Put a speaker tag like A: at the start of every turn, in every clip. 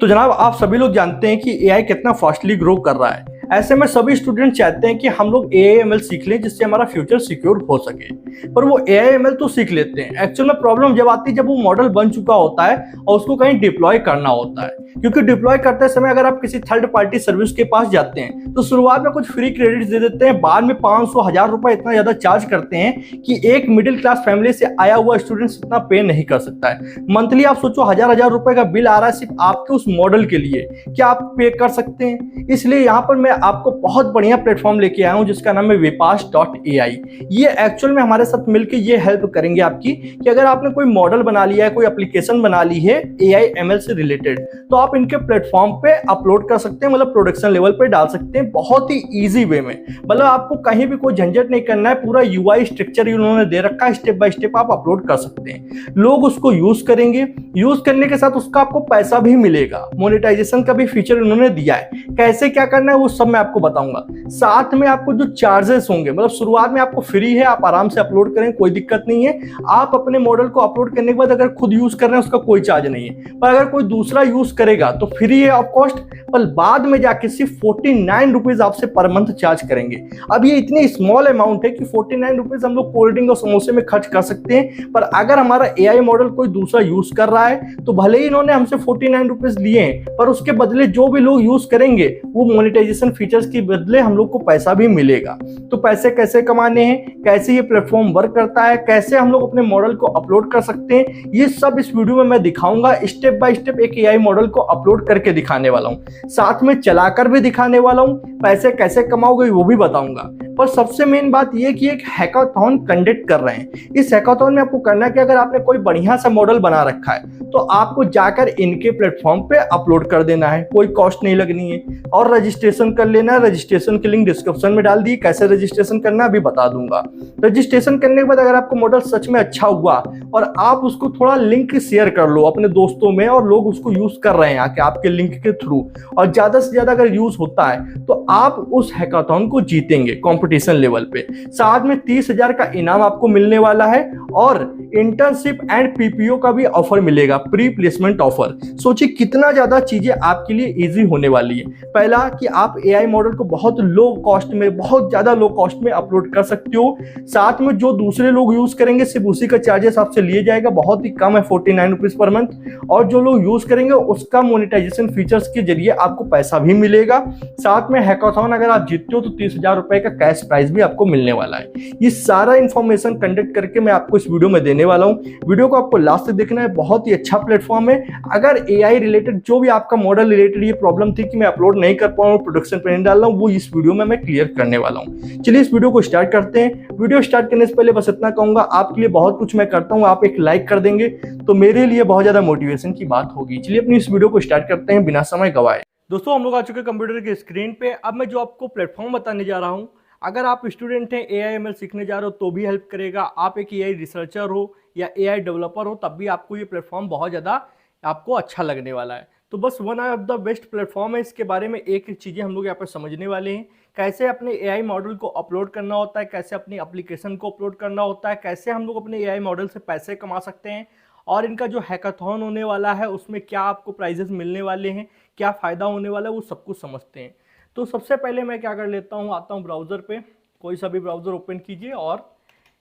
A: तो जनाब आप सभी लोग जानते हैं कि एआई कितना फास्टली ग्रो कर रहा है। ऐसे में सभी स्टूडेंट चाहते हैं कि हम लोग एआई एमएल सीख लें जिससे हमारा फ्यूचर सिक्योर हो सके। पर वो एआई एमएल तो सीख लेते हैं, एक्चुअल में प्रॉब्लम जब आती है जब वो मॉडल बन चुका होता है और उसको कहीं डिप्लॉय करना होता है। क्योंकि डिप्लॉय करते समय अगर आप किसी थर्ड पार्टी सर्विस के पास जाते हैं तो शुरुआत में कुछ फ्री क्रेडिट दे देते हैं, बाद में 500 1000 रुपए इतना ज्यादा चार्ज करते हैं कि एक मिडिल क्लास फैमिली से आया हुआ स्टूडेंट इतना पे नहीं कर सकता है। मंथली आप सोचो 1000 रुपए का बिल आ रहा है सिर्फ आपके उस मॉडल के लिए, क्या आप पे कर सकते हैं? इसलिए यहाँ पर मैं आपको बहुत बढ़िया प्लेटफॉर्म लेके आया हूँ जिसका नाम है vipass.ai। ये एक्चुअल में हमारे साथ मिलकर ये हेल्प करेंगे आपकी कि अगर आपने कोई मॉडल बना लिया है, कोई एप्लीकेशन बना ली है एआई एमएल से रिलेटेड, तो आप इनके प्लेटफॉर्म पे अपलोड कर सकते हैं, मतलब प्रोडक्शन लेवल पे डाल सकते हैं बहुत ही इजी वे में। मतलब आपको कहीं भी कोई झंझट नहीं करना है, पूरा यूआई स्ट्रक्चर उन्होंने दे रखा है, स्टेप बाय स्टेप आप अपलोड कर सकते हैं। लोग उसको यूज करेंगे, यूज करने के साथ उसका आपको पैसा भी मिलेगा, मोनेटाइजेशन का भी फीचर उन्होंने दिया है। कैसे क्या करना है वो सब मैं आपको बताऊंगा। साथ में आपको जो चार्जेस होंगे, मतलब शुरुआत में आपको फ्री है, आप आराम से अपलोड करें, कोई दिक्कत नहीं है। आप अपने मॉडल को अपलोड करने के बाद अगर खुद यूज कर रहे हैं उसका कोई चार्ज नहीं है, पर अगर कोई दूसरा यूज करेगा तो फ्री है ऑफ कॉस्ट, पर बाद में जाके सिर्फ 49 रुपीज आपसे पर मंथ चार्ज करेंगे। अब ये इतनी स्मॉल अमाउंट है कि 49 रुपीज हम लोग कोल्ड ड्रिंक और समोसे में खर्च कर सकते हैं। पर अगर हमारा एआई मॉडल कोई दूसरा यूज कर रहा है तो भले ही इन्होंने हमसे 49 रुपीज लिए हैं, पर उसके बदले जो भी लोग यूज करेंगे वो मोनेटाइजेशन फीचर्स के बदले हम लोग को पैसा भी मिलेगा। तो पैसे कैसे कमाने हैं, कैसे ये प्लेटफॉर्म वर्क करता है, कैसे हम लोग अपने मॉडल को अपलोड कर सकते हैं, ये सब इस वीडियो में मैं दिखाऊंगा। स्टेप बाय स्टेप एक एआई मॉडल को अपलोड करके दिखाने वाला हूं, साथ में चलाकर भी दिखाने वाला हूं, पैसे कैसे कमाओगे वो भी बताऊंगा। पर सबसे मेन बात यह कि एक हैकाथॉन कंडक्ट कर रहे हैं। इस हैकाथॉन में आपको करना है कि अगर आपने कोई बढ़िया सा मॉडल बना रखा है तो आपको जाकर इनके प्लेटफॉर्म पे अपलोड कर देना है, कोई कॉस्ट नहीं लगनी है, और रजिस्ट्रेशन कर लेना है। रजिस्ट्रेशन की लिंक डिस्क्रिप्शन में डाल दी, कैसे रजिस्ट्रेशन करना है अभी बता दूंगा। रजिस्ट्रेशन करने के बाद अगर आपको मॉडल सच में अच्छा हुआ और आप उसको थोड़ा लिंक शेयर कर लो अपने दोस्तों में और लोग उसको यूज कर रहे हैं आके आपके लिंक के थ्रू, और ज्यादा से ज्यादा अगर यूज होता है तो आप उस हैकाथॉन को जीतेंगे कंपटीशन लेवल पे। साथ में 30,000 का इनाम आपको मिलने वाला है और इंटर्नशिप एंड पीपीओ का भी ऑफर मिलेगा, प्री प्लेसमेंट ऑफर। सोचिए कितना ज्यादा चीजें आपके लिए इजी होने वाली है। पहला कि आप एआई मॉडल को बहुत लो कॉस्ट में, बहुत ज्यादा लो कॉस्ट में अपलोड कर सकते हो। साथ में जो दूसरे लोग यूज करेंगे सिर्फ उसी का चार्जेस आपसे लिए जाएगा, बहुत ही कम है 49 रुपीज पर मंथ, और जो लोग यूज करेंगे उसका मोनेटाइजेशन फीचर्स के जरिए आपको पैसा भी मिलेगा। साथ में हैकाथॉन अगर आप जीतते हो तो 30,000 रुपए का कैश प्राइज भी आपको मिलने वाला है। ये सारा इंफॉर्मेशन कंडक्ट करके मैं आपको इस वीडियो में देने वाला हूं। वीडियो को आपको लास्ट तक देखना है, बहुत ही अच्छा प्लेटफॉर्म है। अगर एआई रिलेटेड जो भी आपका मॉडल रिलेटेड ये प्रॉब्लम थी कि मैं अपलोड नहीं कर पाऊँ, प्रोडक्शन पे नहीं डाल रहा हूँ, वो इस वीडियो में मैं क्लियर करने वाला हूँ। चलिए इस वीडियो को स्टार्ट करते हैं। वीडियो स्टार्ट करने से पहले बस इतना कहूंगा, आपके लिए बहुत कुछ मैं करता हूँ, आप एक लाइक कर देंगे तो मेरे लिए बहुत ज्यादा मोटिवेशन की बात होगी। चलिए अपनी इस वीडियो को स्टार्ट करते हैं बिना समय गवाए। दोस्तों हम लोग आ चुके कंप्यूटर की स्क्रीन पे। अब मैं जो आपको प्लेटफॉर्म बताने जा रहा हूँ, अगर आप स्टूडेंट हैं एआई एमएल सीखने जा रहे हो तो भी हेल्प करेगा, आप एक एआई रिसर्चर हो या एआई डेवलपर हो तब भी आपको ये प्लेटफॉर्म बहुत ज़्यादा आपको अच्छा लगने वाला है। तो बस one of the best platform है। इसके बारे में एक चीज़ें हम लोग यहाँ पर समझने वाले हैं, कैसे अपने एआई मॉडल को अपलोड करना होता है, कैसे अपनी एप्लीकेशन को अपलोड करना होता है, कैसे हम लोग अपने एआई मॉडल से पैसे कमा सकते हैं, और इनका जो हैकाथॉन होने वाला है उसमें क्या आपको प्राइजेस मिलने वाले हैं, क्या फ़ायदा होने वाला है, वो सब कुछ समझते हैं। तो सबसे पहले मैं क्या कर लेता हूँ, आता हूँ ब्राउज़र पे, कोई सा भी ब्राउज़र ओपन कीजिए और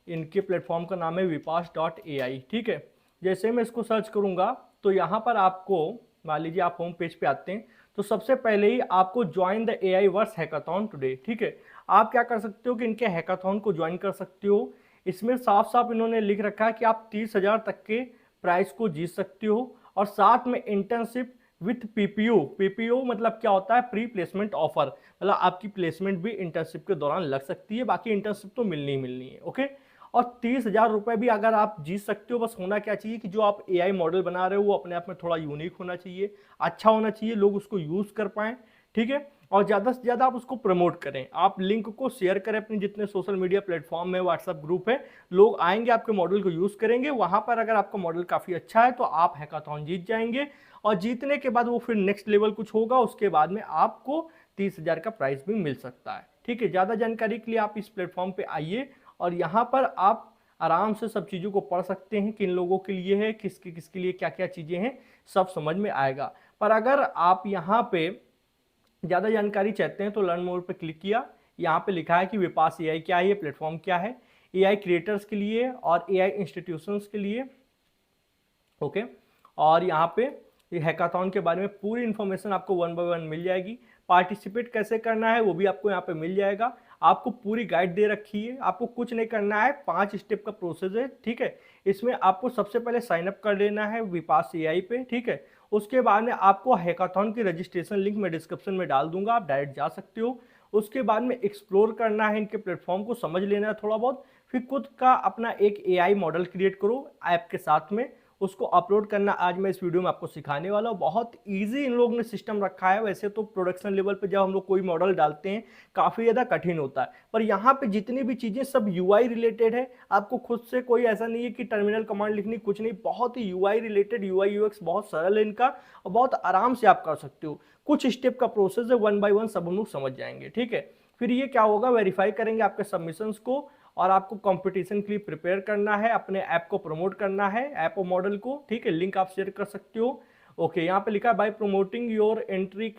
A: इनके प्लेटफॉर्म का नाम है vipass.ai। ठीक है, जैसे मैं इसको सर्च करूँगा तो यहाँ पर आपको मान लीजिए आप होम पेज पे आते हैं तो सबसे पहले ही आपको join the AI verse hackathon today. ठीक है, आप क्या कर सकते हो कि इनके हैकाथॉन को ज्वाइन कर सकते हो। इसमें साफ साफ इन्होंने लिख रखा है कि आप 30,000 तक के प्राइस को जीत सकते हो, और साथ में इंटर्नशिप विथ पीपीओ। पीपीओ मतलब क्या होता है, प्री प्लेसमेंट ऑफर, मतलब आपकी प्लेसमेंट भी इंटर्नशिप के दौरान लग सकती है, बाकी इंटर्नशिप तो मिलनी ही मिलनी है। ओके, और 30,000 रुपये भी अगर आप जीत सकते हो। बस होना क्या चाहिए कि जो आप एआई मॉडल बना रहे हो वो अपने आप में थोड़ा यूनिक होना चाहिए, अच्छा होना चाहिए, लोग उसको यूज़ कर पाएँ। ठीक है, और ज़्यादा से ज़्यादा आप उसको प्रमोट करें, आप लिंक को शेयर करें अपने जितने सोशल मीडिया प्लेटफॉर्म में, व्हाट्सएप ग्रुप है, लोग आएंगे आपके मॉडल को यूज़ करेंगे। वहाँ पर अगर आपका मॉडल काफ़ी अच्छा है तो आप हैकाथॉन जीत जाएंगे, और जीतने के बाद वो फिर नेक्स्ट लेवल कुछ होगा, उसके बाद में आपको 30,000 का प्राइस भी मिल सकता है। ठीक है, ज़्यादा जानकारी के लिए आप इस प्लेटफॉर्म पर आइए और यहाँ पर आप आराम से सब चीज़ों को पढ़ सकते हैं, किन लोगों के लिए है, किसके किसके लिए क्या क्या चीज़ें हैं, सब समझ में आएगा। पर अगर आप यहाँ पे ज़्यादा जानकारी चाहते हैं तो लर्न मोर पे क्लिक किया, यहाँ पे लिखा है कि विपास एआई क्या है, ये प्लेटफॉर्म क्या है, एआई क्रिएटर्स के लिए और एआई इंस्टीट्यूशंस के लिए। ओके, और यहाँ पे ये हैकाथॉन के बारे में पूरी इन्फॉर्मेशन आपको 1 बाय 1 मिल जाएगी। पार्टिसिपेट कैसे करना है वो भी आपको यहाँ पे मिल जाएगा। आपको पूरी गाइड दे रखी है, आपको कुछ नहीं करना है, 5 स्टेप का प्रोसेस है, ठीक है। इसमें आपको सबसे पहले साइन अप कर लेना है विपास एआई पे, ठीक है। उसके बाद में आपको हैकाथॉन की रजिस्ट्रेशन लिंक मैं डिस्क्रिप्शन में डाल दूंगा, आप डायरेक्ट जा सकते हो। उसके बाद में एक्सप्लोर करना है, इनके प्लेटफॉर्म को समझ लेना है थोड़ा बहुत, फिर खुद का अपना एक एआई मॉडल क्रिएट करो ऐप के साथ में, उसको अपलोड करना आज मैं इस वीडियो में आपको सिखाने वाला हूँ। बहुत इजी इन लोगों ने सिस्टम रखा है। वैसे तो प्रोडक्शन लेवल पे जब हम लोग कोई मॉडल डालते हैं काफ़ी ज़्यादा कठिन होता है, पर यहाँ पे जितनी भी चीज़ें सब यूआई रिलेटेड है। आपको खुद से कोई ऐसा नहीं है कि टर्मिनल कमांड लिखनी, कुछ नहीं, बहुत ही यूआई रिलेटेड, यूआई यूएक्स बहुत सरल है इनका और बहुत आराम से आप कर सकते हो। कुछ स्टेप का प्रोसेस है, 1 बाय 1 सब हम लोग समझ जाएंगे, ठीक है। फिर ये क्या होगा, वेरीफाई करेंगे आपके सबमिशंस को और आपको कंपटीशन के लिए प्रिपेयर करना है, अपने ऐप को प्रमोट करना है, ऐप और मॉडल को, ठीक है। लिंक आप शेयर कर सकते हो। ओके, यहाँ पे लिखा है by promoting your entry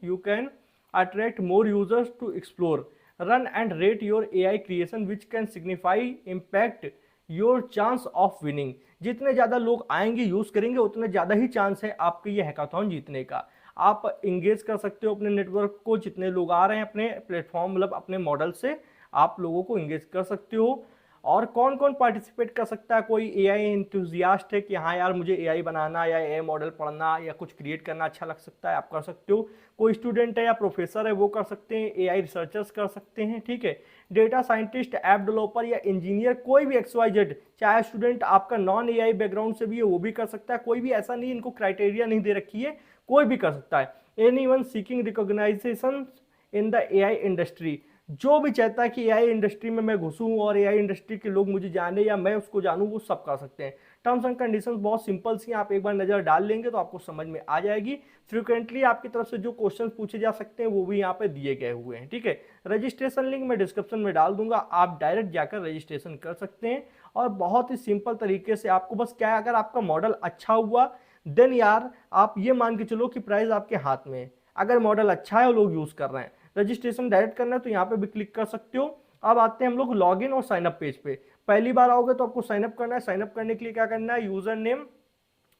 A: you can attract more users to explore run and rate your AI creation which can signify impact your chance of winning. जितने ज़्यादा लोग आएंगे यूज़ करेंगे उतने ज़्यादा ही चांस है आपके ये हैकाथॉन जीतने का। आप इंगेज कर सकते हो अपने नेटवर्क को, जितने लोग आ रहे हैं अपने प्लेटफॉर्म मतलब अपने मॉडल से आप लोगों को इंगेज कर सकते हो। और कौन कौन पार्टिसिपेट कर सकता है, कोई एआई एंथुजियास्ट है कि हाँ यार मुझे एआई बनाना या एआई मॉडल पढ़ना या कुछ क्रिएट करना अच्छा लग सकता है, आप कर सकते हो। कोई स्टूडेंट है या प्रोफेसर है वो कर सकते हैं, एआई रिसर्चर्स कर सकते हैं, ठीक है। डेटा साइंटिस्ट, ऐप डेवलपर या इंजीनियर, कोई भी XYZ, चाहे स्टूडेंट आपका नॉन एआई बैकग्राउंड से भी है वो भी कर सकता है। कोई भी ऐसा नहीं, इनको क्राइटेरिया नहीं दे रखी है, कोई भी कर सकता है। Anyone seeking recognition in the AI industry, जो भी चाहता है कि एआई इंडस्ट्री में मैं घुसूं और एआई इंडस्ट्री के लोग मुझे जाने या मैं उसको जानूं, वो सब कर सकते हैं। टर्म्स एंड कंडीशंस बहुत सिंपल सी, आप एक बार नजर डाल लेंगे तो आपको समझ में आ जाएगी। फ्रिक्वेंटली आपकी तरफ से जो क्वेश्चन पूछे जा सकते हैं वो भी यहाँ पे दिए गए हुए हैं, ठीक है। रजिस्ट्रेशन लिंक मैं डिस्क्रिप्शन में डाल दूंगा, आप डायरेक्ट जाकर रजिस्ट्रेशन कर सकते हैं। और बहुत ही सिंपल तरीके से आपको बस क्या है, अगर आपका मॉडल अच्छा हुआ देन यार आप ये मान के चलो कि प्राइस आपके हाथ में है। अगर मॉडल अच्छा है और लोग यूज कर रहे हैं, रजिस्ट्रेशन डायरेक्ट करना है तो यहाँ पे भी क्लिक कर सकते हो। अब आते हैं हम लोग लॉगिन और साइनअप पेज पे। पहली बार आओगे तो आपको साइनअप करना है। साइनअप करने के लिए क्या करना है, यूजर नेम,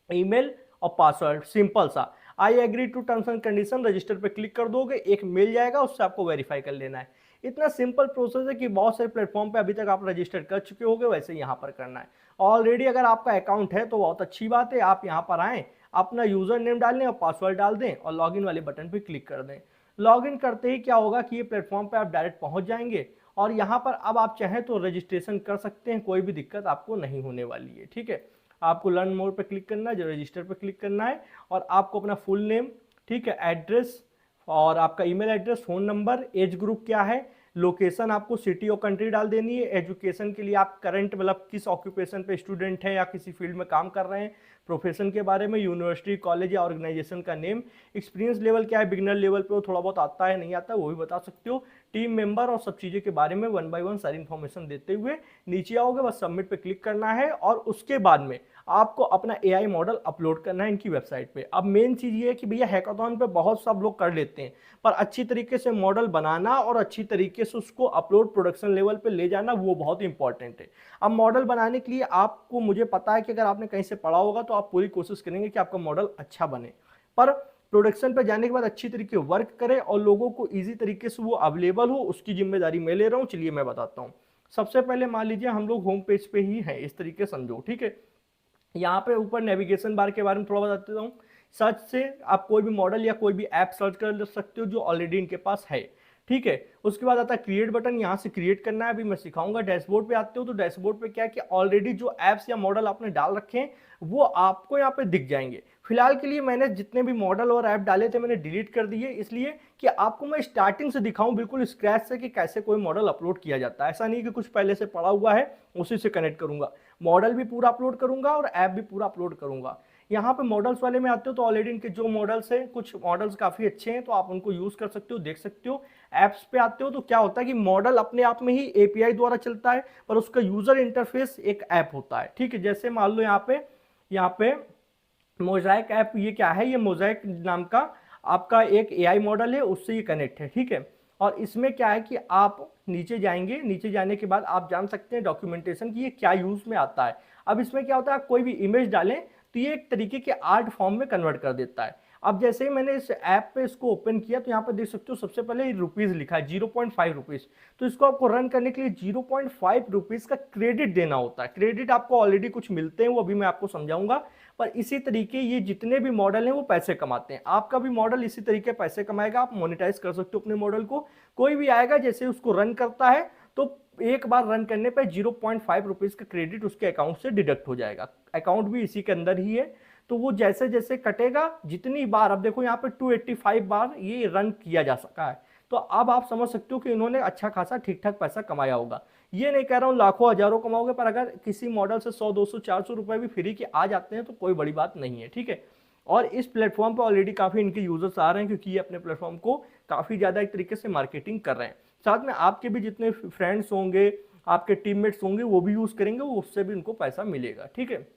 A: ईमेल और पासवर्ड, सिंपल सा। I agree to terms and condition, register पे क्लिक कर दोगे, एक मेल जाएगा, उससे आपको वेरीफाई कर लेना है। इतना सिंपल प्रोसेस है कि बहुत सारे प्लेटफॉर्म पे अभी तक आप रजिस्टर कर चुके होगे, वैसे यहाँ पर करना है। ऑलरेडी अगर आपका अकाउंट है तो बहुत अच्छी बात है, आप यहाँ पर आएँ, अपना यूजर नेम डाल लें और पासवर्ड डाल दें और लॉगिन वाले बटन पे क्लिक कर दें। लॉगिन करते ही क्या होगा कि ये प्लेटफॉर्म पे आप डायरेक्ट पहुंच जाएंगे और यहाँ पर अब आप चाहें तो रजिस्ट्रेशन कर सकते हैं, कोई भी दिक्कत आपको नहीं होने वाली है, ठीक है। आपको लर्न मोर पे क्लिक करना है, जो रजिस्टर पे क्लिक करना है और आपको अपना फुल नेम, ठीक है, एड्रेस और आपका email address, phone number, age group क्या है, लोकेशन आपको सिटी और कंट्री डाल देनी है। एजुकेशन के लिए आप करंट मतलब किस ऑक्यूपेशन पे स्टूडेंट है या किसी फील्ड में काम कर रहे हैं, प्रोफेशन के बारे में, यूनिवर्सिटी, कॉलेज या ऑर्गेनाइजेशन का नेम, एक्सपीरियंस लेवल क्या है, बिगिनर लेवल पे वो थोड़ा बहुत आता है नहीं आता वो भी बता सकते हो, टीम मेंबर और सब चीज़ें के बारे में 1 बाय 1 सारी इन्फॉर्मेशन देते हुए नीचे आओगे, बस सबमिट पे क्लिक करना है और उसके बाद में आपको अपना एआई मॉडल अपलोड करना है इनकी वेबसाइट पे। अब मेन चीज़ ये है कि भैया हैकाथॉन पे बहुत सब लोग कर लेते हैं, पर अच्छी तरीके से मॉडल बनाना और अच्छी तरीके से उसको अपलोड प्रोडक्शन लेवल पे ले जाना वो बहुत इंपॉर्टेंट है। अब मॉडल बनाने के लिए आपको, मुझे पता है कि अगर आपने कहीं से पढ़ा होगा तो आप पूरी कोशिश करेंगे कि आपका मॉडल अच्छा बने, पर प्रोडक्शन पे जाने के बाद अच्छी तरीके वर्क करे और लोगों को ईजी तरीके से वो अवेलेबल हो, उसकी जिम्मेदारी मैं ले रहा हूँ। चलिए मैं बताता हूँ। सबसे पहले मान लीजिए हम लोग होम पेज पे ही हैं, इस तरीके समझो, ठीक है। यहाँ पे ऊपर नेविगेशन बार के बारे में थोड़ा बता देता हूँ। सर्च से आप कोई भी मॉडल या कोई भी ऐप सर्च कर सकते हो जो ऑलरेडी इनके पास है, ठीक है। उसके बाद आता है क्रिएट बटन, यहाँ से क्रिएट करना है, अभी मैं सिखाऊंगा। डैशबोर्ड पे आते हो तो डैशबोर्ड पे क्या है कि ऑलरेडी जो ऐप्स या मॉडल आपने डाल रखे हैं वो आपको यहाँ पे दिख जाएंगे। फिलहाल के लिए मैंने जितने भी मॉडल और ऐप डाले थे मैंने डिलीट कर दिए, इसलिए कि आपको मैं स्टार्टिंग से दिखाऊं बिल्कुल स्क्रैच से कि कैसे कोई मॉडल अपलोड किया जाता है। ऐसा नहीं कि कुछ पहले से पड़ा हुआ है उसी से कनेक्ट करूंगा, मॉडल भी पूरा अपलोड करूंगा और ऐप भी पूरा अपलोड करूंगा। यहाँ पे मॉडल्स वाले में आते हो तो ऑलरेडी इनके जो मॉडल्स हैं, कुछ मॉडल्स काफ़ी अच्छे हैं तो आप उनको यूज़ कर सकते हो, देख सकते हो। ऐप्स पे आते हो तो क्या होता है कि मॉडल अपने आप में ही एपीआई द्वारा चलता है, पर उसका यूज़र इंटरफेस एक ऐप होता है, ठीक है। जैसे मान लो यहाँ पे मोज़ेक ऐप ये क्या है, ये मोज़ेक नाम का आपका एक एआई मॉडल है, उससे ये कनेक्ट है, ठीक है। और इसमें क्या है कि आप नीचे जाएंगे, नीचे जाने के बाद आप जान सकते हैं डॉक्यूमेंटेशन की ये क्या यूज़ में आता है। अब इसमें क्या होता है, आप कोई भी इमेज डालें तो ये एक तरीके के आर्ट फॉर्म में कन्वर्ट कर देता है। अब जैसे ही मैंने इस ऐप पे इसको ओपन किया तो यहाँ पर देख सकते हो सबसे पहले रुपीज़ लिखा है, 0.5 रुपीज़। तो इसको आपको रन करने के लिए 0.5 रुपीज़ का क्रेडिट देना होता है। क्रेडिट आपको ऑलरेडी कुछ मिलते हैं, वो अभी मैं आपको समझाऊंगा। पर इसी तरीके ये जितने भी मॉडल हैं वो पैसे कमाते हैं। आपका भी मॉडल इसी तरीके पैसे कमाएगा, आप मोनेटाइज कर सकते हो अपने मॉडल को। कोई भी आएगा जैसे उसको रन करता है तो एक बार रन करने पर 0.5 रुपीज़ का क्रेडिट उसके अकाउंट से डिडक्ट हो जाएगा। अकाउंट भी इसी के अंदर ही है, तो वो जैसे जैसे कटेगा जितनी बार, अब देखो यहाँ पे 285 बार ये रन किया जा सका है। तो अब आप समझ सकते हो कि इन्होंने अच्छा खासा ठीक ठाक पैसा कमाया होगा। ये नहीं कह रहा हूँ लाखों हजारों कमाओगे, पर अगर किसी मॉडल से 100 200 400 रुपए भी फ्री के आ जाते हैं तो कोई बड़ी बात नहीं है, ठीक है। और इस प्लेटफॉर्म पर ऑलरेडी काफी इनके यूजर्स आ रहे हैं, क्योंकि ये अपने प्लेटफॉर्म को काफी ज्यादा एक तरीके से मार्केटिंग कर रहे हैं। साथ में आपके भी जितने फ्रेंड्स होंगे, आपके टीममेट्स होंगे, वो भी यूज करेंगे, उससे भी उनको पैसा मिलेगा, ठीक है।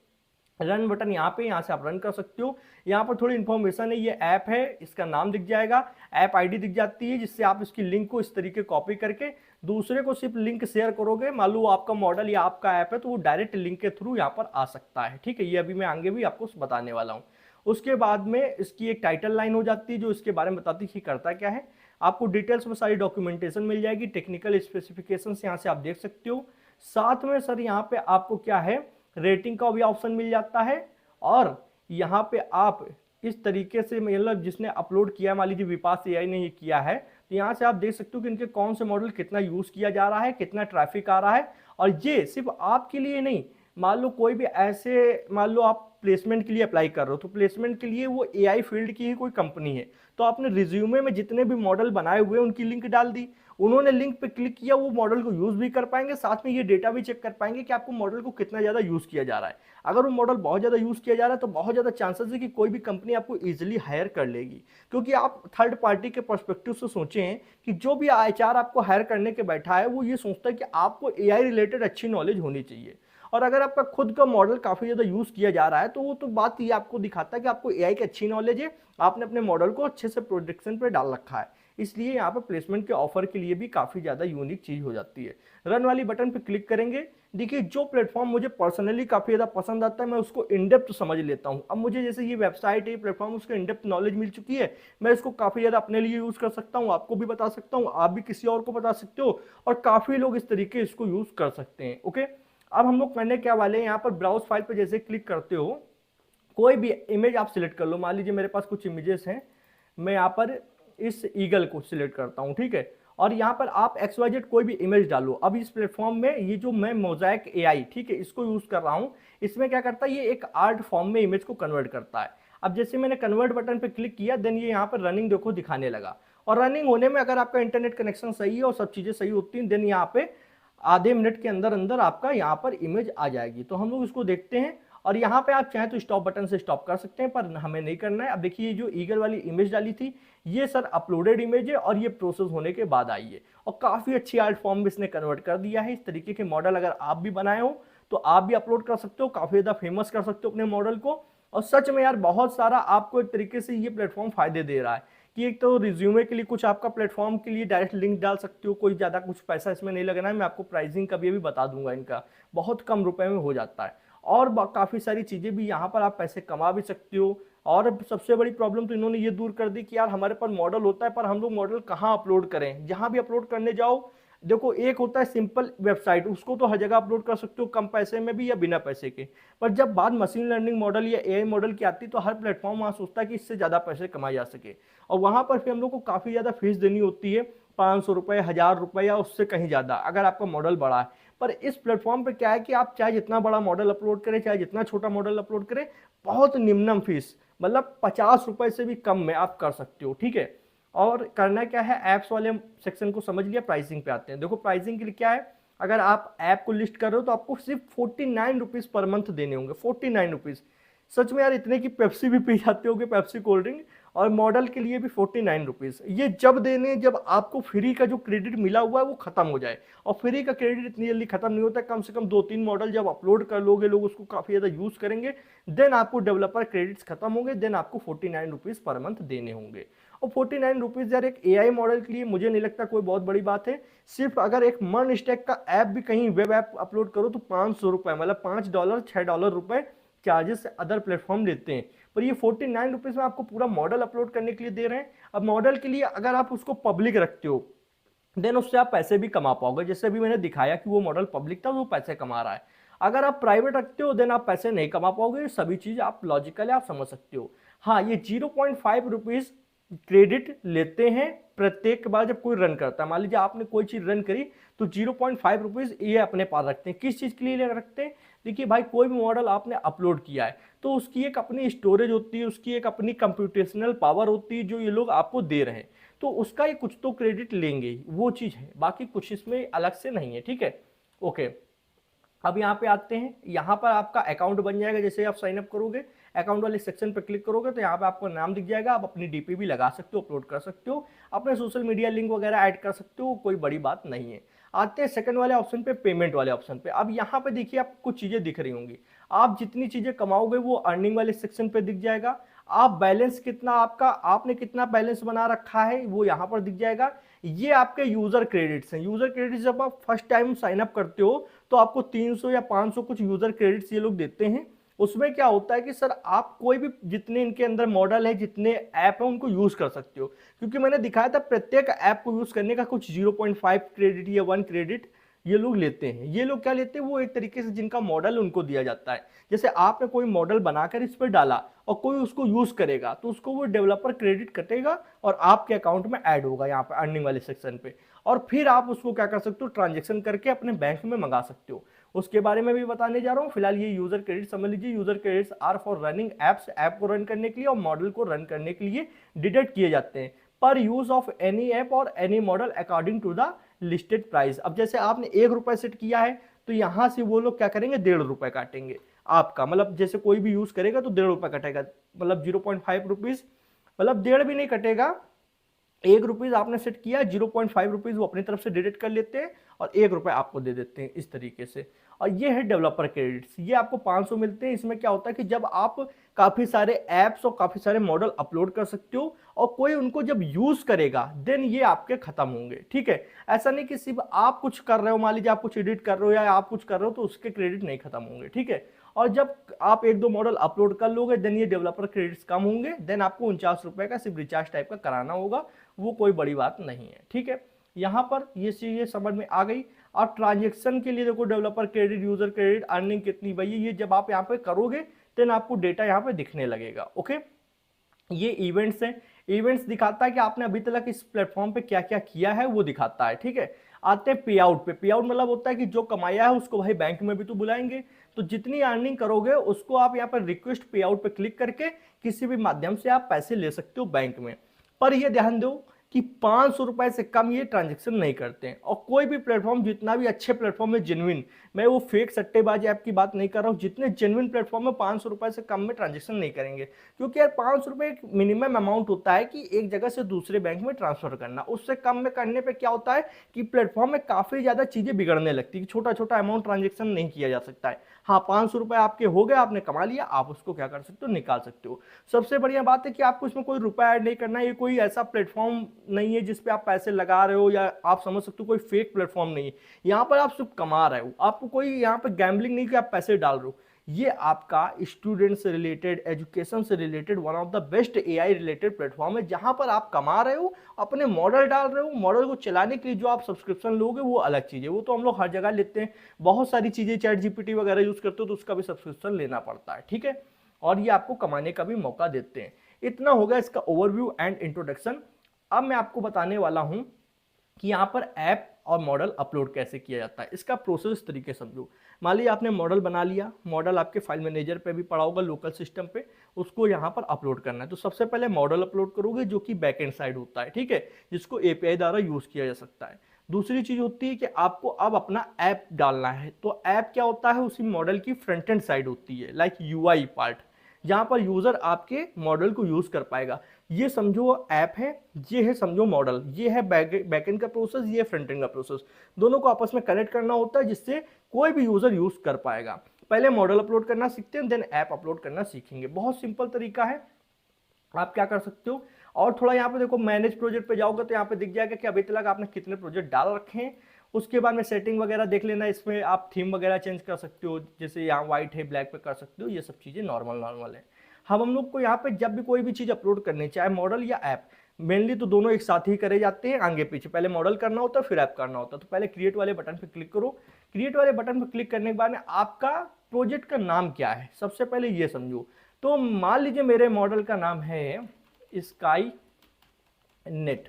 A: रन बटन यहाँ पे, यहाँ से आप रन कर सकते हो। यहाँ पर थोड़ी इन्फॉर्मेशन है, ये ऐप है, इसका नाम दिख जाएगा, ऐप आईडी दिख जाती है, जिससे आप इसकी लिंक को इस तरीके कॉपी करके दूसरे को सिर्फ लिंक शेयर करोगे, मान लो आपका मॉडल या आपका ऐप है, तो वो डायरेक्ट लिंक के थ्रू यहाँ पर आ सकता है, ठीक है। ये अभी मैं आगे भी आपको बताने वाला हूँ। उसके बाद में इसकी एक टाइटल लाइन हो जाती है जो इसके बारे में बताती है कि करता क्या है। आपको डिटेल्स में सारी डॉक्यूमेंटेशन मिल जाएगी, टेक्निकल स्पेसिफिकेशन यहाँ से आप देख सकते हो। साथ में सर यहाँ पे आपको क्या है, रेटिंग का भी ऑप्शन मिल जाता है। और यहाँ पे आप इस तरीके से, मतलब जिसने अपलोड किया, मान लीजिए विपास एआई ने ये किया है, तो यहाँ से आप देख सकते हो कि इनके कौन से मॉडल कितना यूज किया जा रहा है, कितना ट्रैफिक आ रहा है। और ये सिर्फ आपके लिए नहीं, मान लो कोई भी ऐसे, मान लो आप प्लेसमेंट के लिए अप्लाई कर रहे हो, तो प्लेसमेंट के लिए वो एआई फील्ड की ही कोई कंपनी है, तो आपने रिज्यूमे में जितने भी मॉडल बनाए हुए हैं उनकी लिंक डाल दी, उन्होंने लिंक पे क्लिक किया, वो मॉडल को यूज भी कर पाएंगे, साथ में ये डेटा भी चेक कर पाएंगे कि आपको मॉडल को कितना ज्यादा यूज किया जा रहा है। अगर वो मॉडल बहुत ज्यादा यूज किया जा रहा है तो बहुत ज्यादा चांसेस है कि कोई भी कंपनी आपको इजीली हायर कर लेगी। क्योंकि आप थर्ड पार्टी के पर्सपेक्टिव से सोचें कि जो भी एचआर आपको हायर करने के बैठा है वो ये सोचता है कि आपको एआई रिलेटेड अच्छी नॉलेज होनी चाहिए। और अगर आपका खुद का मॉडल काफी ज्यादा यूज किया जा रहा है तो वो तो बात ये आपको दिखाता है कि आपको एआई की अच्छी नॉलेज है, आपने अपने मॉडल को अच्छे से प्रोडक्शन पे डाल रखा है। इसलिए यहाँ पर प्लेसमेंट के ऑफर के लिए भी काफी ज्यादा यूनिक चीज हो जाती है। रन वाली बटन पे क्लिक करेंगे। देखिए जो प्लेटफॉर्म मुझे पर्सनली काफी ज्यादा पसंद आता है, मैं उसको इनडेप्थ समझ लेता हूँ। अब मुझे जैसे ये वेबसाइट है, प्लेटफॉर्म, उसका इनडेप्थ नॉलेज मिल चुकी है, मैं इसको काफी ज्यादा अपने लिए यूज कर सकता हूँ, आपको भी बता सकता हूँ, आप भी किसी और को बता सकते हो, और काफी लोग इस तरीके इसको यूज कर सकते हैं। ओके, अब हम लोग करने क्या वाले हैं, यहाँ पर ब्राउज फाइल पे जैसे क्लिक करते हो, कोई भी इमेज आप सिलेक्ट कर लो। मान लीजिए मेरे पास कुछ इमेजेस हैं, मैं यहाँ पर इस ईगल को सिलेक्ट करता हूँ, ठीक है। और यहाँ पर आप XYZ कोई भी इमेज डालो। अब इस प्लेटफॉर्म में ये जो मैं मोज़ेक एआई, ठीक है, इसको यूज कर रहा हूँ, इसमें क्या करता है, ये एक आर्ट फॉर्म में इमेज को कन्वर्ट करता है। अब जैसे मैंने कन्वर्ट बटन पे क्लिक किया, देन ये यहाँ पर रनिंग देखो दिखाने लगा। और रनिंग होने में अगर आपका इंटरनेट कनेक्शन सही है और सब चीजें सही होती हैं, देन यहाँ पे आधे मिनट के अंदर अंदर आपका यहाँ पर इमेज आ जाएगी। तो हम लोग इसको देखते हैं, और यहाँ पे आप चाहें तो स्टॉप बटन से स्टॉप कर सकते हैं, पर हमें नहीं करना है। अब देखिए जो ईगल वाली इमेज डाली थी, ये सर अपलोडेड इमेज है और ये प्रोसेस होने के बाद आई है, और काफी अच्छी आर्ट फॉर्म में इसने कन्वर्ट कर दिया है। इस तरीके के मॉडल अगर आप भी बनाए हो तो आप भी अपलोड कर सकते हो, काफी ज्यादा फेमस कर सकते हो अपने मॉडल को। और सच में यार बहुत सारा आपको एक तरीके से ये प्लेटफॉर्म फायदे दे रहा है कि एक तो रिज्यूमे के लिए कुछ आपका प्लेटफॉर्म के लिए डायरेक्ट लिंक डाल सकते हो, कोई ज़्यादा कुछ पैसा इसमें नहीं लगना है। मैं आपको प्राइसिंग का भी अभी बता दूंगा, इनका बहुत कम रुपए में हो जाता है। और काफ़ी सारी चीज़ें भी यहाँ पर आप पैसे कमा भी सकते हो। और सबसे बड़ी प्रॉब्लम तो इन्होंने ये दूर कर दी कि यार हमारे पास मॉडल होता है, पर हम लोग मॉडल कहाँ अपलोड करें। जहाँ भी अपलोड करने जाओ, देखो एक होता है सिंपल वेबसाइट, उसको तो हर जगह अपलोड कर सकते हो, कम पैसे में भी या बिना पैसे के। पर जब बात मशीन लर्निंग मॉडल या एआई मॉडल की आती है तो हर प्लेटफॉर्म वहाँ सोचता है कि इससे ज़्यादा पैसे कमाए जा सके, और वहाँ पर फिर हम लोग को काफ़ी ज़्यादा फीस देनी होती है, 500 रुपये, 1000 रुपये या उससे कहीं ज़्यादा, अगर आपका मॉडल बड़ा है। पर इस प्लेटफॉर्म पे क्या है कि आप चाहे जितना बड़ा मॉडल अपलोड करें, चाहे जितना छोटा मॉडल अपलोड करें, बहुत निम्नम फीस, मतलब 50 रुपये से भी कम में आप कर सकते हो, ठीक है। और करना क्या है, ऐप्स वाले सेक्शन को समझ लिया, प्राइसिंग पे आते हैं। देखो प्राइसिंग के लिए क्या है, अगर आप ऐप को लिस्ट कर रहे हो तो आपको सिर्फ 49 रुपीज़ पर मंथ देने होंगे, 49 रुपीज़। सच में यार इतने की पेप्सी भी पी जाते होगे, पेप्सी कोल्ड ड्रिंक, और मॉडल के लिए भी 49 रुपीज़। ये जब देने जब आपको फ्री का जो क्रेडिट मिला हुआ है वो खत्म हो जाए, और फ्री का क्रेडिट इतनी जल्दी खत्म नहीं होता, कम से कम 2-3 मॉडल जब अपलोड कर लोगे, लोग उसको काफ़ी ज़्यादा यूज़ करेंगे, देन आपको डेवलपर क्रेडिट्स खत्म होंगे, देन आपको 49 रुपीज़ पर मंथ देने होंगे। और 49 रुपीज़ यार एक AI मॉडल के लिए मुझे नहीं लगता कोई बहुत बड़ी बात है। सिर्फ अगर एक मर्न स्टैक का ऐप भी कहीं वेब ऐप अपलोड करो तो $500, मतलब $5 $6 रुपए चार्जेस अदर प्लेटफॉर्म लेते हैं, पर ये 49 रुपीज़ में आपको पूरा मॉडल अपलोड करने के लिए दे रहे हैं। अब मॉडल के लिए अगर आप उसको पब्लिक रखते हो देन उससे आप पैसे भी कमा पाओगे, जैसे अभी मैंने दिखाया कि वो मॉडल पब्लिक था, वो पैसे कमा रहा है। अगर आप प्राइवेट रखते हो देन आप पैसे नहीं कमा पाओगे, सभी चीज़ आप लॉजिकल है, आप समझ सकते हो। हाँ, ये 0.5 रुपीज़ क्रेडिट लेते हैं प्रत्येक बार जब कोई रन करता है। मान लीजिए आपने कोई चीज़ रन करी तो 0.5 रुपीज़ ये अपने पास रखते हैं। किस चीज़ के लिए रखते हैं? देखिए भाई, कोई भी मॉडल आपने अपलोड किया है तो उसकी एक अपनी स्टोरेज होती है, उसकी एक अपनी कंप्यूटेशनल पावर होती है जो ये लोग आपको दे रहे हैं, तो उसका ये कुछ तो क्रेडिट लेंगे ही, वो चीज़ है, बाकी कुछ इसमें अलग से नहीं है। ठीक है, ओके। अब यहाँ पे आते हैं, यहाँ पर आपका अकाउंट बन जाएगा। जैसे आप साइन अप करोगे, अकाउंट वाले सेक्शन पर क्लिक करोगे तो यहाँ पे आपको नाम दिख जाएगा, आप अपनी डीपी भी लगा सकते हो, अपलोड कर सकते हो, अपने सोशल मीडिया लिंक वगैरह ऐड कर सकते हो, कोई बड़ी बात नहीं है। आते हैं सेकंड वाले ऑप्शन पे, पेमेंट वाले ऑप्शन पे। अब यहाँ पे देखिए आपको कुछ चीज़ें दिख रही होंगी, आप जितनी चीज़ें कमाओगे वो अर्निंग वाले सेक्शन पे दिख जाएगा। आप बैलेंस कितना आपका, आपने कितना बैलेंस बना रखा है वो यहाँ पर दिख जाएगा। ये आपके यूजर क्रेडिट्स हैं। यूजर क्रेडिट्स जब आप फर्स्ट टाइम साइन अप करते हो तो आपको 300 या 500 कुछ यूजर क्रेडिट्स ये लोग देते हैं। उसमें क्या होता है कि सर आप कोई भी जितने इनके अंदर मॉडल है, जितने ऐप है, उनको यूज कर सकते हो, क्योंकि मैंने दिखाया था प्रत्येक ऐप को यूज करने का कुछ 0.5 क्रेडिट या 1 क्रेडिट ये लोग लेते हैं। ये लोग क्या लेते हैं, वो एक तरीके से जिनका मॉडल उनको दिया जाता है। जैसे आपने कोई मॉडल बनाकर इस पर डाला और कोई उसको यूज करेगा तो उसको वो डेवलपर क्रेडिट कटेगा और आपके अकाउंट में ऐड होगा यहाँ पे अर्निंग वाले सेक्शन पे, और फिर आप उसको क्या कर सकते हो, ट्रांजेक्शन करके अपने बैंक में मंगा सकते हो। उसके बारे में भी बताने जा रहा हूँ। फिलहाल ये यूजर क्रेडिट समझ लीजिए। User credits are for running apps, app को रन करने के लिए और मॉडल को रन करने के लिए डिडक्ट किए जाते हैं पर यूज ऑफ एनी ऐप और any model according to the listed price. अब जैसे आपने ₹1 सेट किया है तो यहां से वो लोग क्या करेंगे, ₹1.5 काटेंगे आपका, मतलब जैसे कोई भी यूज करेगा तो ₹1.5 कटेगा, मतलब 0.5 रुपीज, मतलब 1.5 भी नहीं कटेगा। ₹1 आपने सेट किया, 0.5 रुपीज वो अपनी तरफ से डिडक्ट कर लेते हैं और ₹1 आपको दे देते हैं इस तरीके से। और ये है डेवलपर क्रेडिट्स, ये आपको 500 मिलते हैं। इसमें क्या होता है कि जब आप काफी सारे एप्स और काफी सारे मॉडल अपलोड कर सकते हो और कोई उनको जब यूज करेगा देन ये आपके खत्म होंगे। ठीक है, ऐसा नहीं कि सिर्फ आप कुछ कर रहे हो, मान लीजिए आप कुछ एडिट कर रहे हो या आप कुछ कर रहे हो तो उसके क्रेडिट नहीं खत्म होंगे। ठीक है, और जब आप 1-2 मॉडल अपलोड कर लोगे देन ये डेवलपर क्रेडिट्स कम होंगे, देन आपको ₹49 का सिर्फ रिचार्ज टाइप का कराना होगा, वो कोई बड़ी बात नहीं है। ठीक है, यहाँ पर ये चीजें समझ में आ गई। और ट्रांजेक्शन के लिए देखो, developer credit, user credit, earning कितनी, भाई ये जब आप यहाँ पे करोगे देन आपको डेटा यहाँ पे दिखने लगेगा। ओके, ये इवेंट्स हैं, इवेंट्स दिखाता है कि आपने अभी तक इस प्लेटफॉर्म पे क्या क्या किया है वो दिखाता है। ठीक है, आते हैं पे आउट पे। पे आउट मतलब होता है कि जो कमाया है उसको भाई बैंक में भी तो बुलाएंगे, तो जितनी अर्निंग करोगे उसको आप यहाँ पर रिक्वेस्ट पे आउट पे क्लिक करके किसी भी माध्यम से आप पैसे ले सकते हो बैंक में। पर ये ध्यान दो कि ₹500 से कम ये ट्रांजेक्शन नहीं करते हैं। और कोई भी प्लेटफॉर्म, जितना भी अच्छे प्लेटफॉर्म है जेन्युइन, मैं वो फेक सट्टेबाजी ऐप की बात नहीं कर रहा हूँ, जितने जेन्युइन प्लेटफॉर्म है ₹500 से कम में ट्रांजेक्शन नहीं करेंगे, क्योंकि यार ₹500 एक मिनिमम अमाउंट होता है कि एक जगह से दूसरे बैंक में ट्रांसफर करना। उससे कम में करने पर क्या होता है कि प्लेटफॉर्म में काफी ज्यादा चीजें बिगड़ने लगती है, छोटा छोटा अमाउंट ट्रांजेक्शन नहीं किया जा सकता है। हाँ, ₹500 आपके हो गए, आपने कमा लिया, आप उसको क्या कर सकते हो, निकाल सकते हो। सबसे बढ़िया बात है कि आपको इसमें कोई रुपया ऐड नहीं करना है। ये कोई ऐसा प्लेटफॉर्म नहीं है जिसपे आप पैसे लगा रहे हो, या आप समझ सकते हो कोई फेक प्लेटफॉर्म नहीं है। यहाँ पर आप सिर्फ कमा रहे हो, आपको कोई यहाँ पर गैम्बलिंग नहीं कि आप पैसे डाल रहे हो। ये आपका स्टूडेंट से रिलेटेड, एजुकेशन से related one of the best AI related platform है, जहां पर आप कमा रहे हो, अपने मॉडल डाल रहे हो। मॉडल को चलाने के लिए जो आप सब्सक्रिप्शन लोगे वो अलग चीज है, वो तो हम लोग हर जगह लेते हैं। बहुत सारी चीजें चैट GPT वगैरह यूज करते हो तो उसका भी सब्सक्रिप्शन लेना पड़ता है। ठीक है, और ये आपको कमाने का भी मौका देते हैं। इतना होगा इसका ओवरव्यू एंड इंट्रोडक्शन। अब मैं आपको बताने वाला हूं कि यहाँ पर ऐप और मॉडल अपलोड कैसे किया जाता है। इसका प्रोसेस इस तरीके समझो। मान लीजिए आपने मॉडल बना लिया, मॉडल आपके फाइल मैनेजर पे भी पड़ा होगा, लोकल सिस्टम पे, उसको यहाँ पर अपलोड करना है। तो सबसे पहले मॉडल अपलोड करोगे जो कि बैकएंड साइड होता है, ठीक है, जिसको API द्वारा यूज किया जा सकता है। दूसरी चीज होती है कि आपको अब अपना ऐप डालना है। तो ऐप क्या होता है, उसी मॉडल की फ्रंट एंड साइड होती है, लाइक UI पार्ट, जहां पर यूजर आपके मॉडल को यूज कर पाएगा। ये समझो ऐप है, ये है समझो मॉडल, ये है बैकएंड का प्रोसेस, ये फ्रंट एंड का प्रोसेस। दोनों को आपस में कनेक्ट करना होता है जिससे कोई भी यूजर यूज कर पाएगा। पहले मॉडल अपलोड करना सीखते हैं, देन ऐप अपलोड करना सीखेंगे। बहुत सिंपल तरीका है, आप क्या कर सकते हो। और थोड़ा यहाँ पे देखो, मैनेज प्रोजेक्ट पे जाओगे तो यहाँ पे दिख जाएगा कि अभी तक आपने कितने प्रोजेक्ट डाल रखे हैं। उसके बाद में सेटिंग वगैरह देख लेना, इसमें आप थीम वगैरह चेंज कर सकते हो, जैसे यहाँ व्हाइट है ब्लैक पे कर सकते हो, ये सब चीज़ें नॉर्मल है। हम लोग को यहाँ पे जब भी कोई भी चीज़ अपलोड करनी, चाहे मॉडल या ऐप, मेनली तो दोनों एक साथ ही करे जाते हैं आगे पीछे। पहले मॉडल करना होता है फिर ऐप करना होता है। तो पहले क्रिएट वाले बटन पे क्लिक करो। क्रिएट वाले बटन पे क्लिक करने के बाद में आपका प्रोजेक्ट का नाम क्या है सबसे पहले ये समझो। तो मान लीजिए मेरे मॉडल का नाम है स्काई नेट,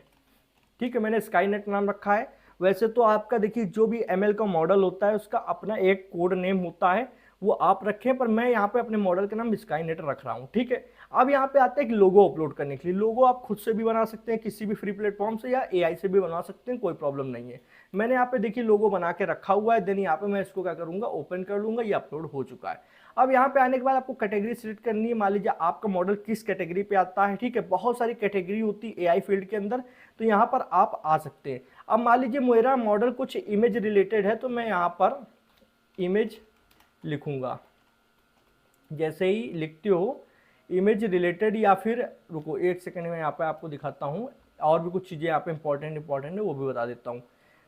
A: ठीक है, मैंने स्काई नेट नाम रखा है। वैसे तो आपका देखिए जो भी एमएल का मॉडल होता है उसका अपना एक कोड नेम होता है, वो आप रखें, पर मैं यहाँ पे अपने मॉडल का नाम स्काई नेट रख रहा हूँ, ठीक है। अब यहाँ पे आते हैं कि लोगो अपलोड करने के लिए। लोगो आप खुद से भी बना सकते हैं किसी भी फ्री प्लेटफॉर्म से, या एआई से भी बना सकते हैं, कोई प्रॉब्लम नहीं है। मैंने यहाँ पे देखिए लोगो बना के रखा हुआ है। देन यहाँ पे मैं इसको क्या करूँगा, ओपन कर लूँगा, ये अपलोड हो चुका है। अब यहाँ पे आने के बाद आपको कैटेगरी सिलेक्ट करनी है। मान लीजिए आपका मॉडल किस कैटेगरी पे आता है, ठीक है, बहुत सारी कैटेगरी होती है एआई फील्ड के अंदर, तो यहाँ पर आप आ सकते हैं। अब मान लीजिए मेरा मॉडल कुछ इमेज रिलेटेड है, तो मैं यहाँ पर इमेज लिखूंगा। जैसे ही लिखते हो इमेज रिलेटेड, या फिर रुको एक सेकंड में यहाँ पे आपको दिखाता हूँ, और भी कुछ चीज़ें यहाँ पे इंपॉर्टेंट है वो भी बता देता हूँ।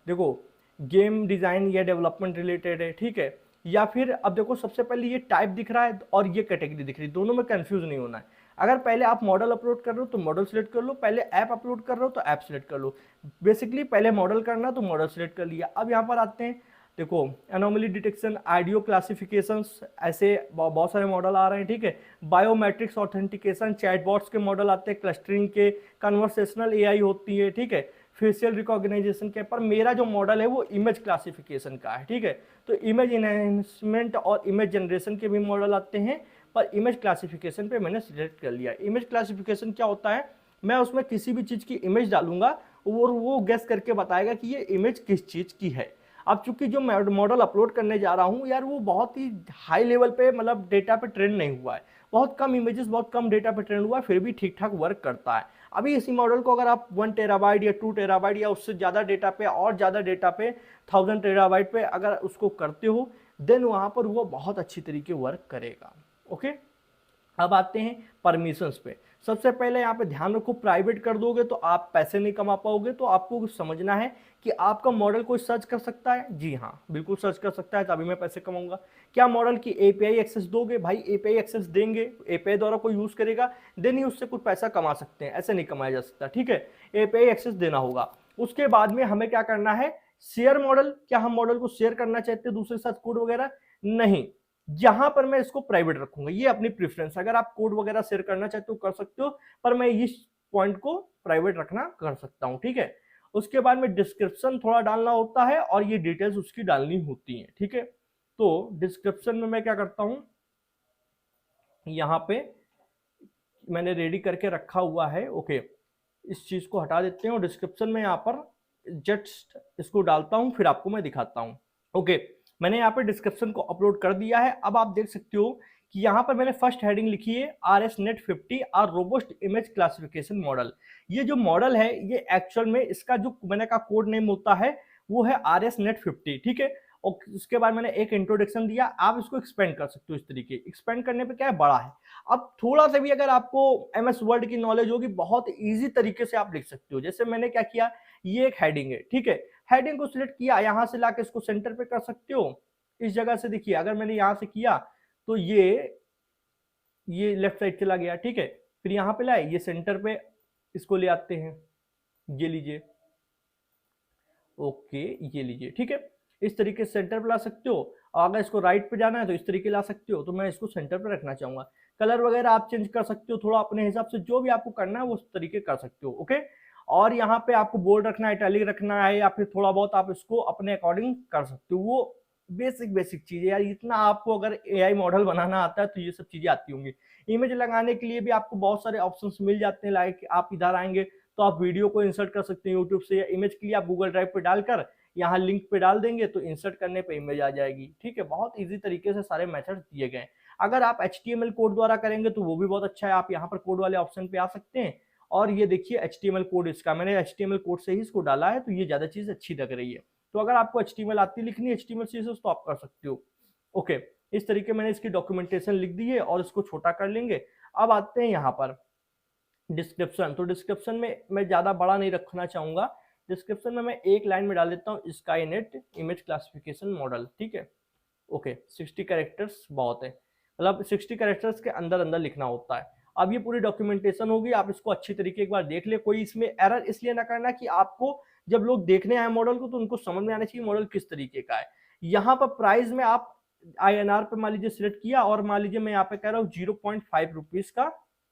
A: देखो गेम डिज़ाइन या डेवलपमेंट रिलेटेड है, ठीक है, या फिर अब देखो सबसे पहले ये टाइप दिख रहा है और ये कैटेगरी दिख रही है, दोनों में कंफ्यूज नहीं होना है। अगर पहले आप मॉडल अपलोड कर रहे हो तो मॉडल सेलेक्ट कर लो, पहले ऐप अपलोड कर रहे हो तो ऐप सेलेक्ट कर लो। बेसिकली पहले मॉडल करना तो मॉडल सेलेक्ट कर लिया। अब यहाँ पर आते हैं, देखो एनोमली डिटेक्शन, आइडियो क्लासिफिकेशंस, ऐसे बहुत सारे मॉडल आ रहे हैं, ठीक है। बायोमेट्रिक्स ऑथेंटिकेशन, चैटबॉट्स के मॉडल आते हैं, क्लस्टरिंग के, कन्वर्सेशनल एआई होती है, ठीक है, फेशियल रिकॉग्नाइजेशन के। पर मेरा जो मॉडल है वो इमेज क्लासिफिकेशन का है, ठीक है। तो इमेज इनहेंसमेंट और इमेज जनरेशन के भी मॉडल आते हैं, पर इमेज क्लासिफिकेशन पे मैंने सिलेक्ट कर लिया। इमेज क्लासिफिकेशन क्या होता है, मैं उसमें किसी भी चीज़ की इमेज डालूंगा और वो गेस करके बताएगा कि ये इमेज किस चीज़ की है। अब चूंकि जो मॉडल अपलोड करने जा रहा हूँ यार, वो बहुत ही हाई लेवल पे मतलब डेटा पे ट्रेंड नहीं हुआ है, बहुत कम इमेजेस बहुत कम डेटा पे ट्रेंड हुआ है, फिर भी ठीक ठाक वर्क करता है। अभी इसी मॉडल को अगर आप 1 टेराबाइट या 2 टेराबाइट या उससे ज़्यादा डेटा पे और ज़्यादा डेटा पे 1000 टेराबाइट पे अगर उसको करते हो, देन वहाँ पर वो बहुत अच्छी तरीके वर्क करेगा। ओके, अब आते हैं परमिशंस पे। सबसे पहले यहाँ पे ध्यान रखो, प्राइवेट कर दोगे तो आप पैसे नहीं कमा पाओगे। तो आपको समझना है कि आपका मॉडल कोई सर्च कर सकता है, जी हाँ बिल्कुल सर्च कर सकता है, तभी मैं पैसे कमाऊंगा। क्या मॉडल की एपीआई एक्सेस दोगे, भाई एपीआई एक्सेस देंगे, एपीआई द्वारा कोई यूज करेगा, देन ही उससे कुछ पैसा कमा सकते हैं, ऐसे नहीं कमाया जा सकता, ठीक है। एपीआई एक्सेस देना होगा। उसके बाद में हमें क्या करना है, शेयर मॉडल। क्या हम मॉडल को शेयर करना चाहते हैं दूसरे के साथ कोड वगैरह, नहीं, यहां पर मैं इसको प्राइवेट रखूंगा, ये अपनी प्रेफरेंस। अगर आप कोड वगैरह शेयर करना चाहते हो कर सकते हो, पर मैं इस पॉइंट को प्राइवेट रखना कर सकता हूं, ठीक है। उसके बाद में डिस्क्रिप्शन थोड़ा डालना होता है और ये डिटेल्स उसकी डालनी होती है, ठीक है। तो डिस्क्रिप्शन में मैं क्या करता हूं, यहां पे मैंने रेडी करके रखा हुआ है, ओके, इस चीज को हटा देते हैं और डिस्क्रिप्शन में यहाँ पर जस्ट इसको डालता हूं, फिर आपको मैं दिखाता हूं। ओके, मैंने यहाँ पे डिस्क्रिप्शन को अपलोड कर दिया है। अब आप देख सकते हो कि यहाँ पर मैंने फर्स्ट हेडिंग लिखी है RSNet 50 are robust image classification model. ये जो मॉडल है ये एक्चुअल में इसका जो मैंने कहा कोड नेम होता है वो है RSNet 50, ठीक है। और उसके बाद मैंने एक इंट्रोडक्शन दिया, आप इसको एक्सपेंड कर सकते हो इस तरीके। एक्सपेंड करने पे क्या है, बड़ा है। अब थोड़ा सा भी अगर आपको MS वर्ड की नॉलेज होगी, बहुत इजी तरीके से आप लिख सकते हो। जैसे मैंने क्या किया, ये एक हेडिंग है, ठीक है, हेडिंग को सिलेक्ट किया, यहां से लाके इसको सेंटर पे कर सकते हो। इस जगह से देखिए, अगर मैंने यहां से किया तो ये लेफ्ट साइड चला गया, ठीक है। फिर यहां पे लाए, ये सेंटर पे इसको ले आते हैं, ये लीजिए, ओके, ये लीजिए, ठीक है। इस तरीके से सेंटर पे ला सकते हो। अगर इसको राइट पे जाना है तो इस तरीके ला सकते हो। तो मैं इसको सेंटर पे रखना चाहूंगा। कलर वगैरह आप चेंज कर सकते हो थोड़ा अपने हिसाब से, जो भी आपको करना है वो उस तरीके कर सकते हो, ओके। और यहाँ पे आपको बोल्ड रखना है, इटैलिक रखना है, या फिर थोड़ा बहुत आप इसको अपने अकॉर्डिंग कर सकते हो। वो बेसिक चीज है यार, इतना आपको अगर एआई मॉडल बनाना आता है तो ये सब चीजें आती होंगी। इमेज लगाने के लिए भी आपको बहुत सारे ऑप्शंस मिल जाते हैं, लाइक आप इधर आएंगे तो आप वीडियो को इंसर्ट कर सकते हैं यूट्यूब से, या इमेज के लिए आप गूगल ड्राइव पे डालकर यहाँ लिंक पे डाल देंगे तो इंसर्ट करने पे इमेज आ जाएगी, ठीक है। बहुत इजी तरीके से सारे मेथड दिए गए हैं। अगर आप HTML कोड द्वारा करेंगे तो वो भी बहुत अच्छा है, आप यहाँ पर कोड वाले ऑप्शन पे आ सकते हैं और ये देखिए HTML कोड इसका, मैंने HTML कोड से ही इसको डाला है, तो ये ज्यादा चीज अच्छी लग रही है। तो अगर आपको HTML आती लिखनी है HTML CSS तो आप कर सकते हो। ओके, इस तरीके मैंने इसकी डॉक्यूमेंटेशन लिख दी है और इसको छोटा कर लेंगे। अब आते हैं यहाँ पर डिस्क्रिप्शन। तो डिस्क्रिप्शन में मैं ज्यादा बड़ा नहीं रखना चाहूंगा, डिस्क्रिप्शन में मैं एक लाइन में डाल देता हूँ स्काईनेट इमेज क्लासिफिकेशन मॉडल, ठीक है। ओके, 60 कैरेक्टर्स बहुत है, मतलब 60 कैरेक्टर्स के अंदर अंदर लिखना होता है। अब ये पूरी डॉक्यूमेंटेशन होगी, आप इसको अच्छी तरीके एक बार देख ले। कोई इसमें एरर इसलिए ना करना कि आपको जब लोग देखने आए मॉडल को तो उनको समझ में आना चाहिए मॉडल किस तरीके का है। यहाँ पर प्राइस में आप INR पे मान लीजिए सिलेक्ट किया, और मान लीजिए मैं यहाँ पे कह रहा हूँ 0.5 रुपीज का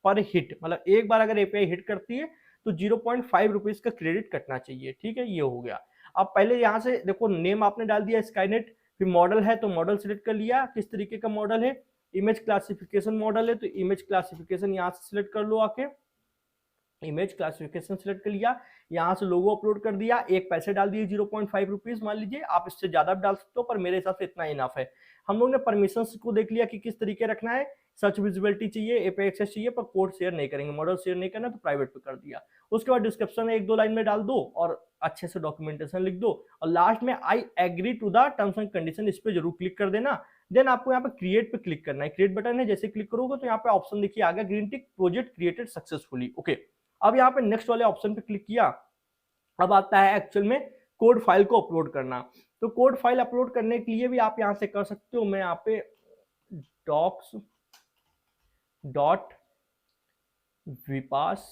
A: पर हिट, मतलब एक बार अगर API हिट करती है तो 0.5 रुपीज का क्रेडिट कटना चाहिए, ठीक है। ये हो गया। अब पहले यहाँ से देखो नेम आपने डाल दिया स्काईनेट, फिर मॉडल है तो मॉडल सिलेक्ट कर लिया, किस तरीके का मॉडल है, इमेज क्लासिफिकेशन मॉडल है तो इमेज क्लासिफिकेशन यहाँ से सिलेक्ट कर लो, आके इमेज क्लासिफिकेशन सिलेक्ट कर लिया, यहाँ से लोगो अपलोड कर दिया, एक पैसे डाल दिए 0.5 रुपीज, मान लीजिए आप इससे ज्यादा भी डाल सकते हो पर मेरे हिसाब से इतना इनफ है। हम लोग ने परमिशंस को देख लिया कि किस तरीके रखना है, सर्च विजिबिलिटी चाहिए, एपीआई एक्सेस चाहिए, पर कोड शेयर नहीं करेंगे, मॉडल शेयर नहीं करना तो प्राइवेट पे कर दिया। उसके बाद डिस्क्रिप्शन एक दो लाइन में डाल दो और अच्छे से डॉक्यूमेंटेशन लिख दो, और लास्ट में I agree to the terms and condition, इस पे जरूर क्लिक कर देना। देन आपको यहाँ पे क्रिएट पे क्लिक करना है, क्रिएट बटन है, जैसे क्लिक करोगे तो यहाँ पे ऑप्शन देखिए आ गया ग्रीन टिक, प्रोजेक्ट क्रिएटेड सक्सेसफुली। ओके, अब यहाँ पे नेक्स्ट वाले ऑप्शन पे क्लिक किया, अब आता है एक्चुअल में कोड फाइल को अपलोड करना। तो कोड फाइल अपलोड करने के लिए भी आप यहाँ से कर सकते हो, मैं यहाँ पे docs dot Vipas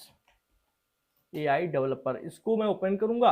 A: AI developer इसको मैं ओपन करूंगा,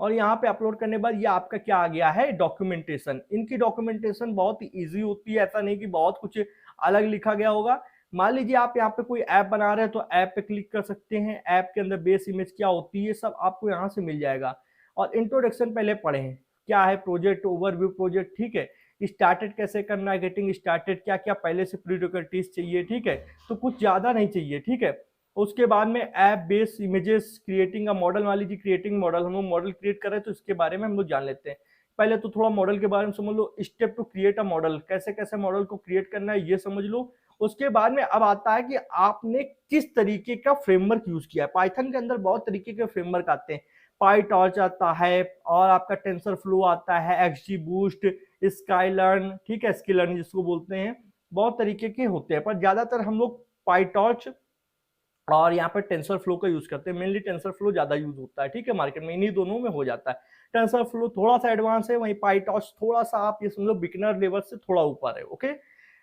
A: और यहाँ पे अपलोड करने के बाद ये आपका क्या आ गया है, डॉक्यूमेंटेशन। इनकी डॉक्यूमेंटेशन बहुत ही ईजी होती है, ऐसा नहीं कि बहुत कुछ अलग लिखा गया होगा। मान लीजिए आप यहाँ पे कोई ऐप बना रहे हैं तो ऐप पे क्लिक कर सकते हैं, ऐप के अंदर बेस इमेज क्या होती है सब आपको यहाँ से मिल जाएगा। और इंट्रोडक्शन पहले पढ़ें, क्या है प्रोजेक्ट ओवरव्यू प्रोजेक्ट, ठीक है। स्टार्टेड कैसे करना है, गेटिंग स्टार्टेड क्या क्या पहले से प्रीरिक्विजिट्स चाहिए, ठीक है, तो कुछ ज्यादा नहीं चाहिए, ठीक है। उसके बाद में app base images creating a model, मान लीजिए क्रिएटिंग मॉडल, हम लोग मॉडल क्रिएट कर रहे हैं तो इसके बारे में हम लोग जान लेते हैं। पहले तो थोड़ा मॉडल के बारे में समझ लो, step to create a model, कैसे कैसे मॉडल को क्रिएट करना है ये समझ लो। उसके बाद में अब आता है कि आपने किस तरीके का फ्रेमवर्क यूज किया है। पाइथन के अंदर बहुत तरीके के फ्रेमवर्क आते हैं, पाईटॉर्च आता है, और आपका टेंसर फ्लो आता है, XGBoost, स्काईलर्न, ठीक है, स्किलर्न जिसको बोलते हैं, बहुत तरीके के होते हैं, पर ज्यादातर हम लोग पाईटॉर्च और यहाँ पर टेंसर फ्लो का यूज करते हैं। मेनली टेंसर फ्लो ज्यादा यूज होता है, ठीक है, मार्केट में इन्हीं दोनों में हो जाता है। टेंसर फ्लो थोड़ा सा एडवांस है, वहीं पाईटॉर्च थोड़ा सा आप ये समझो बिगिनर लेवल से थोड़ा ऊपर है। ओके,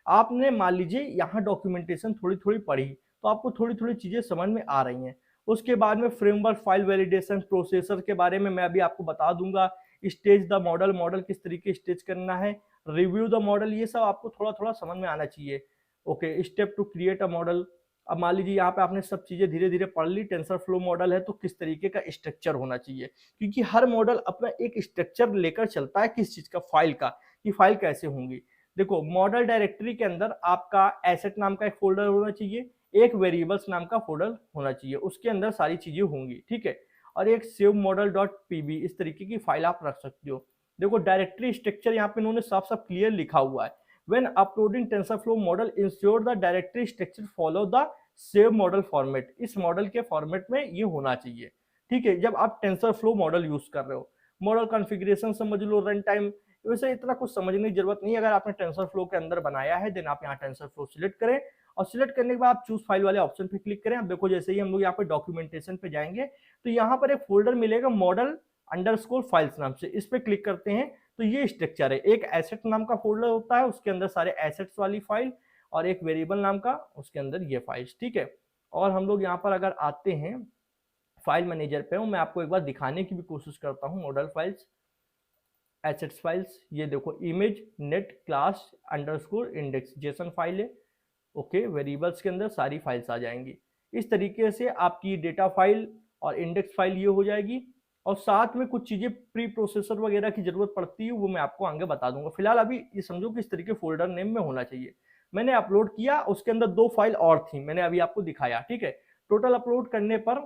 A: आपने मान लीजिए यहाँ डॉक्यूमेंटेशन थोड़ी थोड़ी पढ़ी तो आपको थोड़ी थोड़ी चीजें समझ में आ रही हैं। उसके बाद में फ्रेमवर्क, फाइल वैलिडेशन, प्रोसेसर के बारे में मैं अभी आपको बता दूंगा। स्टेज द मॉडल, मॉडल किस तरीके स्टेज करना है, रिव्यू द मॉडल, ये सब आपको थोड़ा थोड़ा समझ में आना चाहिए। Okay, step to create a model. अब मान लीजिए यहाँ पे आपने सब चीजें धीरे धीरे पढ़ ली। टेंसर फ्लो मॉडल है तो किस तरीके का स्ट्रक्चर होना चाहिए, क्योंकि हर मॉडल अपना एक स्ट्रक्चर लेकर चलता है, किस चीज का, फाइल का, कि फाइल कैसे होंगी। देखो, मॉडल डायरेक्टरी के अंदर आपका एसेट नाम का एक फोल्डर होना चाहिए, एक वेरिएबल्स नाम का फोल्डर होना चाहिए, उसके अंदर सारी चीजें होंगी, ठीक है, और एक सेव मॉडल डॉट पीबी, इस तरीके की फाइल आप रख सकते हो। देखो, डायरेक्टरी स्ट्रक्चर यहाँ पे इन्होंने साफ साफ क्लियर लिखा हुआ है, when uploading TensorFlow model ensure the directory structure follow the save model format, इस मॉडल के फॉर्मेट में ये होना चाहिए, ठीक है, जब आप TensorFlow मॉडल यूज कर रहे हो। मॉडल कॉन्फ़िगरेशन समझ लो, रन टाइम, वैसे इतना कुछ समझने की जरूरत नहीं है। अगर आपने TensorFlow के अंदर बनाया है देन आप यहाँ TensorFlow सिलेक्ट करें, और सिलेक्ट करने के बाद आप चूज फाइल वाले ऑप्शन पे क्लिक करें। अब देखो, जैसे ही हम लोग यहाँ पे डॉक्यूमेंटेशन पे जाएंगे तो यहाँ पर एक फोल्डर मिलेगा मॉडल अंडरस्कोर फाइल्स नाम से, इस पे क्लिक करते हैं तो ये स्ट्रक्चर है। एक एसेट नाम का फोल्डर होता है, उसके अंदर सारे एसेट्स वाली फाइल, और एक वेरिएबल नाम का, उसके अंदर ये फाइल्स, ठीक है। और हम लोग यहाँ पर अगर आते हैं फाइल मैनेजर पे, मैं आपको एक बार दिखाने की भी कोशिश करता हूँ। मॉडल फाइल्स, एसेट्स फाइल्स, ये देखो, image net class underscore index JSON file है। ओके, वेरिएबल्स के अंदर सारी फाइल्स आ जाएंगी। इस तरीके से आपकी डेटा फाइल और इंडेक्स फाइल ये हो जाएगी, और साथ में कुछ चीजें प्री प्रोसेसर वगैरह की जरूरत पड़ती है, वो मैं आपको आगे बता दूंगा। फिलहाल अभी ये समझो कि इस तरीके फोल्डर नेम में होना चाहिए। मैंने अपलोड किया, उसके अंदर 2 फाइल और थी, मैंने अभी आपको दिखाया, ठीक है। टोटल अपलोड करने पर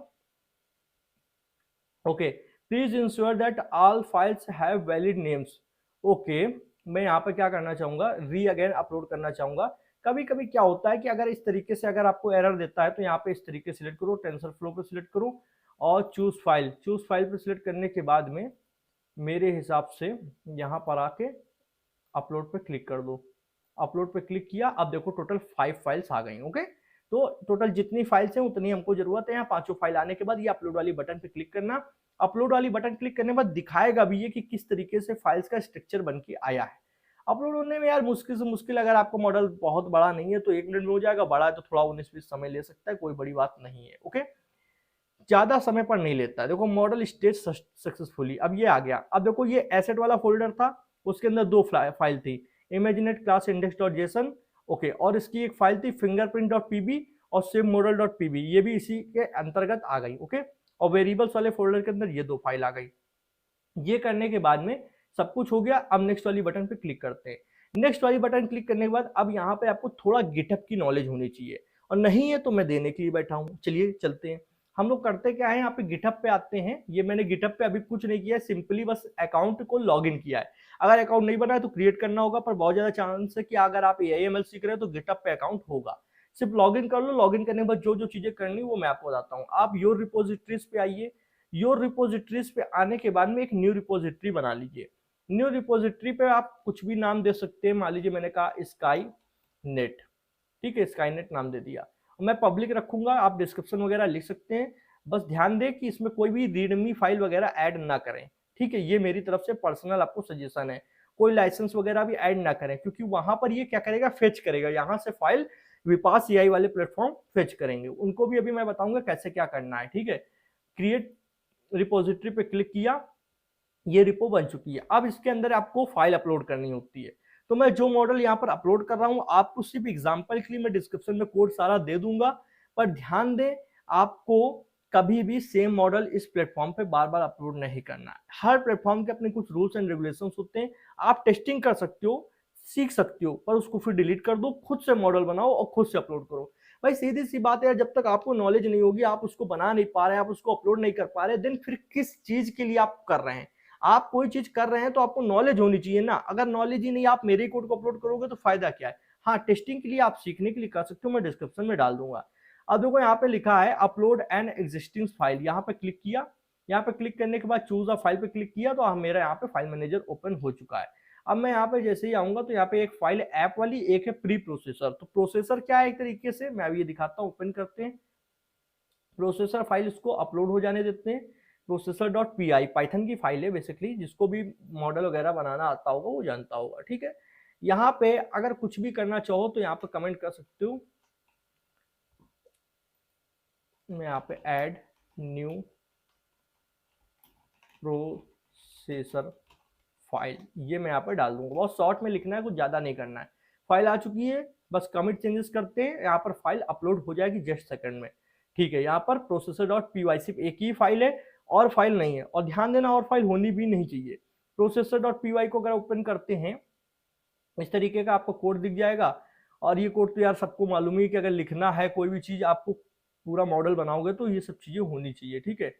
A: okay, please ensure that all files have valid names. Okay, मैं यहाँ पर क्या करना चाहूंगा, री अगेन अपलोड करना चाहूंगा, कभी कभी क्या होता है कि अगर इस तरीके से अगर आपको एरर देता है तो यहाँ पे इस तरीके से सिलेक्ट करो, टेंसर फ्लो पे सिलेक्ट करो और चूज फाइल पे सिलेक्ट करने के बाद में मेरे हिसाब से यहाँ पर आके अपलोड पे क्लिक कर दो। अपलोड पे क्लिक किया, अब देखो टोटल 5 फाइल्स आ गई। ओके, तो टोटल जितनी फाइल्स हैं उतनी हमको जरूरत है। यहाँ पांचों फाइल आने के बाद ये अपलोड वाली बटन पे क्लिक करना। अपलोड वाली बटन क्लिक करने के बाद दिखाएगा भी ये कि किस तरीके से फाइल्स का स्ट्रक्चर बन के आया है। अपलोड होने में यार मुश्किल से मुश्किल, अगर आपका मॉडल बहुत बड़ा नहीं है तो 1 मिनट में हो जाएगा, बड़ा है तो थोड़ा 19-20 समय ले सकता है, कोई बड़ी बात नहीं है। ओके, ज्यादा समय पर नहीं लेता है। देखो मॉडल स्टेज सक्सेसफुली, अब ये आ गया। अब देखो ये एसेट वाला फोल्डर था, उसके अंदर 2 फाइल थी, ImageNet class index dot JSON, okay, और इसकी एक फाइल थी फिंगरप्रिंट डॉट पीबी और सेव मॉडल डॉट पीबी, ये भी इसी के अंतर्गत आ गई। ओके, और वेरिएबल्स वाले फोल्डर के अंदर ये 2 फाइल आ गई। ये करने के बाद में सब कुछ हो गया। अब नेक्स्ट वाली बटन पे क्लिक करते हैं। नेक्स्ट वाली बटन क्लिक करने के बाद अब यहाँ पे आपको थोड़ा गिटहब की नॉलेज होनी चाहिए, और नहीं है तो मैं देने के लिए बैठा हूँ। चलिए चलते हैं। हम लोग करते क्या है, यहाँ पे गिटहब पे आते हैं। ये मैंने गिटहब पे अभी कुछ नहीं किया है, सिंपली बस अकाउंट को लॉग इन किया है। अगर अकाउंट नहीं बना है तो क्रिएट करना होगा, पर बहुत ज्यादा चांस है कि अगर आप AIML सीख रहे हैं तो गिटहब पे अकाउंट होगा। सिर्फ लॉग इन कर लो। लॉग इन करने के बाद जो जो चीजें करनी वो मैं आपको बताता हूँ। आप योर रिपोजिटरीज पे आइए। योर रिपोजिटरीज पे आने के बाद में एक न्यू रिपोजिटरी बना लीजिए। न्यू रिपोजिटरी पे आप कुछ भी नाम दे सकते हैं। मान लीजिए मैंने कहा स्काई नेट, ठीक है, स्काई नेट नाम दे दिया। मैं पब्लिक रखूंगा, आप डिस्क्रिप्शन वगैरह लिख सकते हैं। बस ध्यान दें कि इसमें कोई भी रीडमी फाइल वगैरह ऐड ना करें, ठीक है, ये मेरी तरफ से पर्सनल आपको सजेशन है। कोई लाइसेंस वगैरह भी ऐड ना करें, क्योंकि वहां पर ये क्या करेगा, फेच करेगा, यहाँ से फाइल विपास AI वाले प्लेटफॉर्म फेच करेंगे। उनको भी अभी मैं बताऊंगा कैसे क्या करना है, ठीक है। क्रिएट रिपोजिटरी पे क्लिक किया, ये रिपो बन चुकी है। अब इसके अंदर आपको फाइल अपलोड करनी होती है। तो मैं जो मॉडल यहाँ पर अपलोड कर रहा हूँ, आपको सिर्फ एग्जांपल के लिए मैं डिस्क्रिप्शन में कोड सारा दे दूंगा, पर ध्यान दें आपको कभी भी सेम मॉडल इस प्लेटफॉर्म पे बार बार अपलोड नहीं करना है। हर प्लेटफॉर्म के अपने कुछ रूल्स एंड रेगुलेशंस होते हैं। आप टेस्टिंग कर सकते हो, सीख सकते हो, पर उसको फिर डिलीट कर दो, खुद से मॉडल बनाओ और खुद से अपलोड करो। भाई सीधी सी बात है, जब तक आपको नॉलेज नहीं होगी, आप उसको बना नहीं पा रहे, आप उसको अपलोड नहीं कर पा रहे, देन फिर किस चीज के लिए आप कर रहे हैं। आप कोई चीज कर रहे हैं तो आपको नॉलेज होनी चाहिए ना। अगर नॉलेज ही नहीं, आप मेरे कोड को अपलोड करोगे तो फायदा क्या है। हाँ, टेस्टिंग के लिए आप सीखने के लिए कर सकते हो, मैं डिस्क्रिप्शन में डाल दूंगा। अब देखो यहाँ पे लिखा है अपलोड एन एग्जिस्टिंग फाइल, यहाँ पे क्लिक किया। यहाँ पे क्लिक करने के बाद चूज अ फाइल पे क्लिक किया, तो मेरा यहाँ पे फाइल मैनेजर ओपन हो चुका है। अब मैं यहाँ पे जैसे ही आऊंगा तो यहाँ पे एक फाइल ऐप वाली, एक है प्री प्रोसेसर। तो प्रोसेसर क्या है, एक तरीके से मैं अभी ये दिखाता हूँ। ओपन करते हैं प्रोसेसर फाइल, इसको अपलोड हो जाने देते हैं। Processor dot P I Python की फाइल है बेसिकली, जिसको भी मॉडल वगैरह बनाना आता होगा वो जानता होगा, ठीक है। यहाँ पे अगर कुछ भी करना चाहो तो यहाँ पे कमेंट कर सकते हो। मैं यहाँ पे ऐड न्यू प्रोसेसर फाइल, ये मैं यहाँ पे डाल दूंगा। बहुत शॉर्ट में लिखना है, कुछ ज्यादा नहीं करना है। फाइल आ चुकी है, बस कमिट चेंजेस करते हैं, यहाँ पर फाइल अपलोड हो जाएगी जस्ट सेकंड में, ठीक है। यहाँ पर प्रोसेसर डॉट पी वाई सिर्फ एक ही फाइल है और फाइल नहीं है, और ध्यान देना और फाइल होनी भी नहीं चाहिए। प्रोसेसर डॉट पी वाई को अगर ओपन करते हैं, इस तरीके का आपको कोड दिख जाएगा। और ये कोड तो यार सबको मालूम ही कि अगर लिखना है कोई भी चीज, आपको पूरा मॉडल बनाओगे तो ये सब चीजें होनी चाहिए, ठीक है।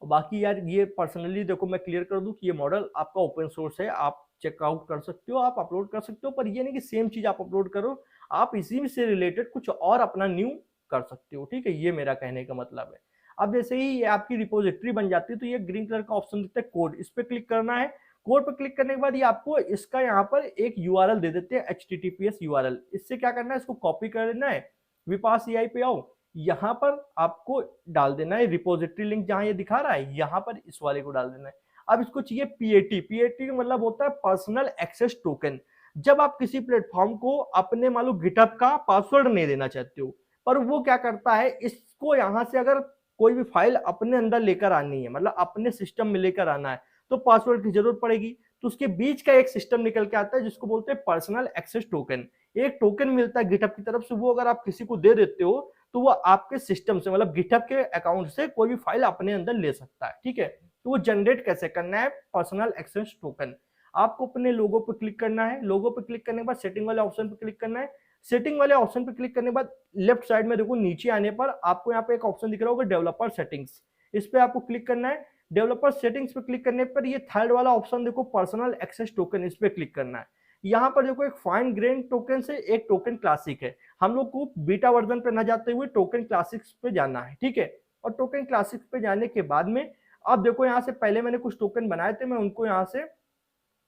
A: और बाकी यार ये पर्सनली देखो, मैं क्लियर कर दूं कि ये मॉडल आपका ओपन सोर्स है, आप चेकआउट कर सकते हो, आप अपलोड कर सकते हो, पर ये नहीं कि सेम चीज आप अपलोड करो, आप इसी से रिलेटेड कुछ और अपना न्यू कर सकते हो, ठीक है। ये मेरा कहने का मतलब है। अब जैसे ही ये आपकी रिपोजिटरी बन जाती है तो ये ग्रीन कलर का ऑप्शन दिखता है कोड, इस पर क्लिक करना है। कोड पर क्लिक करने के बाद ये आपको इसका यहाँ पर एक URL दे देते हैं, HTTPS URL। इससे क्या करना है, इसको कॉपी कर लेना है, विपास AI पे आओ, यहाँ पर आपको डाल देना है रिपोजिटरी लिंक, जहां ये दिखा रहा है यहाँ पर इस वाले को डाल देना है। अब इसको चाहिए PAT का मतलब होता है पर्सनल एक्सेस टोकन। जब आप किसी प्लेटफॉर्म को अपने मान लो गिटहब का पासवर्ड नहीं देना चाहते हो, पर वो क्या करता है, इसको यहाँ से अगर कोई भी फाइल अपने अंदर लेकर आनी है, मतलब अपने सिस्टम में लेकर आना है, तो पासवर्ड की जरूरत पड़ेगी। तो उसके बीच का एक सिस्टम निकल के आता है जिसको बोलते हैं पर्सनल एक्सेस टोकन। एक टोकन मिलता है गिटहब की तरफ से, वो अगर आप किसी को दे देते हो तो वो आपके सिस्टम से, मतलब गिटहब के अकाउंट से कोई भी फाइल अपने अंदर ले सकता है, ठीक है। तो वो जनरेट कैसे करना है, पर्सनल एक्सेस टोकन। आपको अपने लोगो पे क्लिक करना है। लोगो पे क्लिक करने के बाद सेटिंग वाले ऑप्शन पे क्लिक करना है। सेटिंग वाले ऑप्शन पे क्लिक करने के बाद लेफ्ट साइड में देखो, नीचे आने पर आपको यहाँ पे एक ऑप्शन दिख रहा होगा डेवलपर सेटिंग्स, इस पे आपको क्लिक करना है। डेवलपर सेटिंग्स पे क्लिक करने पर ये थर्ड वाला ऑप्शन देखो पर्सनल एक्सेस टोकन, इस पे क्लिक करना है। यहाँ पर देखो एक फाइन ग्रेन टोकन से एक टोकन क्लासिक है, हम लोग को बीटा वर्जन पे न जाते हुए टोकन क्लासिक्स पे जाना है, ठीक है। और टोकन क्लासिक्स पे जाने के बाद में अब देखो यहाँ से पहले मैंने कुछ टोकन बनाए थे, मैं उनको यहाँ से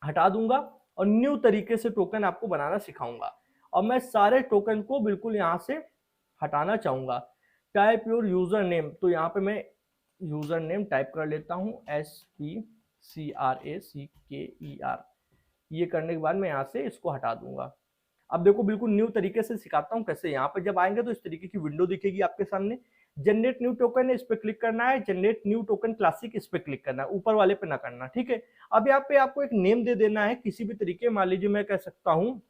A: हटा दूंगा और न्यू तरीके से टोकन आपको बनाना सिखाऊंगा। और मैं सारे टोकन को बिल्कुल यहाँ से हटाना चाहूंगा। टाइप योर यूजर नेम, तो यहाँ पे मैं यूजर नेम टाइप कर लेता हूँ SPCRACKER। ये करने के बाद मैं यहाँ से इसको हटा दूंगा। अब देखो बिल्कुल न्यू तरीके से सिखाता हूँ कैसे। यहाँ पर जब आएंगे तो इस तरीके की विंडो दिखेगी आपके सामने। जनरेट न्यू टोकन है, इस पर क्लिक करना है। जनरेट न्यू टोकन क्लासिक, इस पर क्लिक करना है, ऊपर वाले पे ना करना, ठीक है। अब यहाँ पे आपको एक नेम दे देना है किसी भी तरीके, मान लीजिए मैं कह सकता हूँ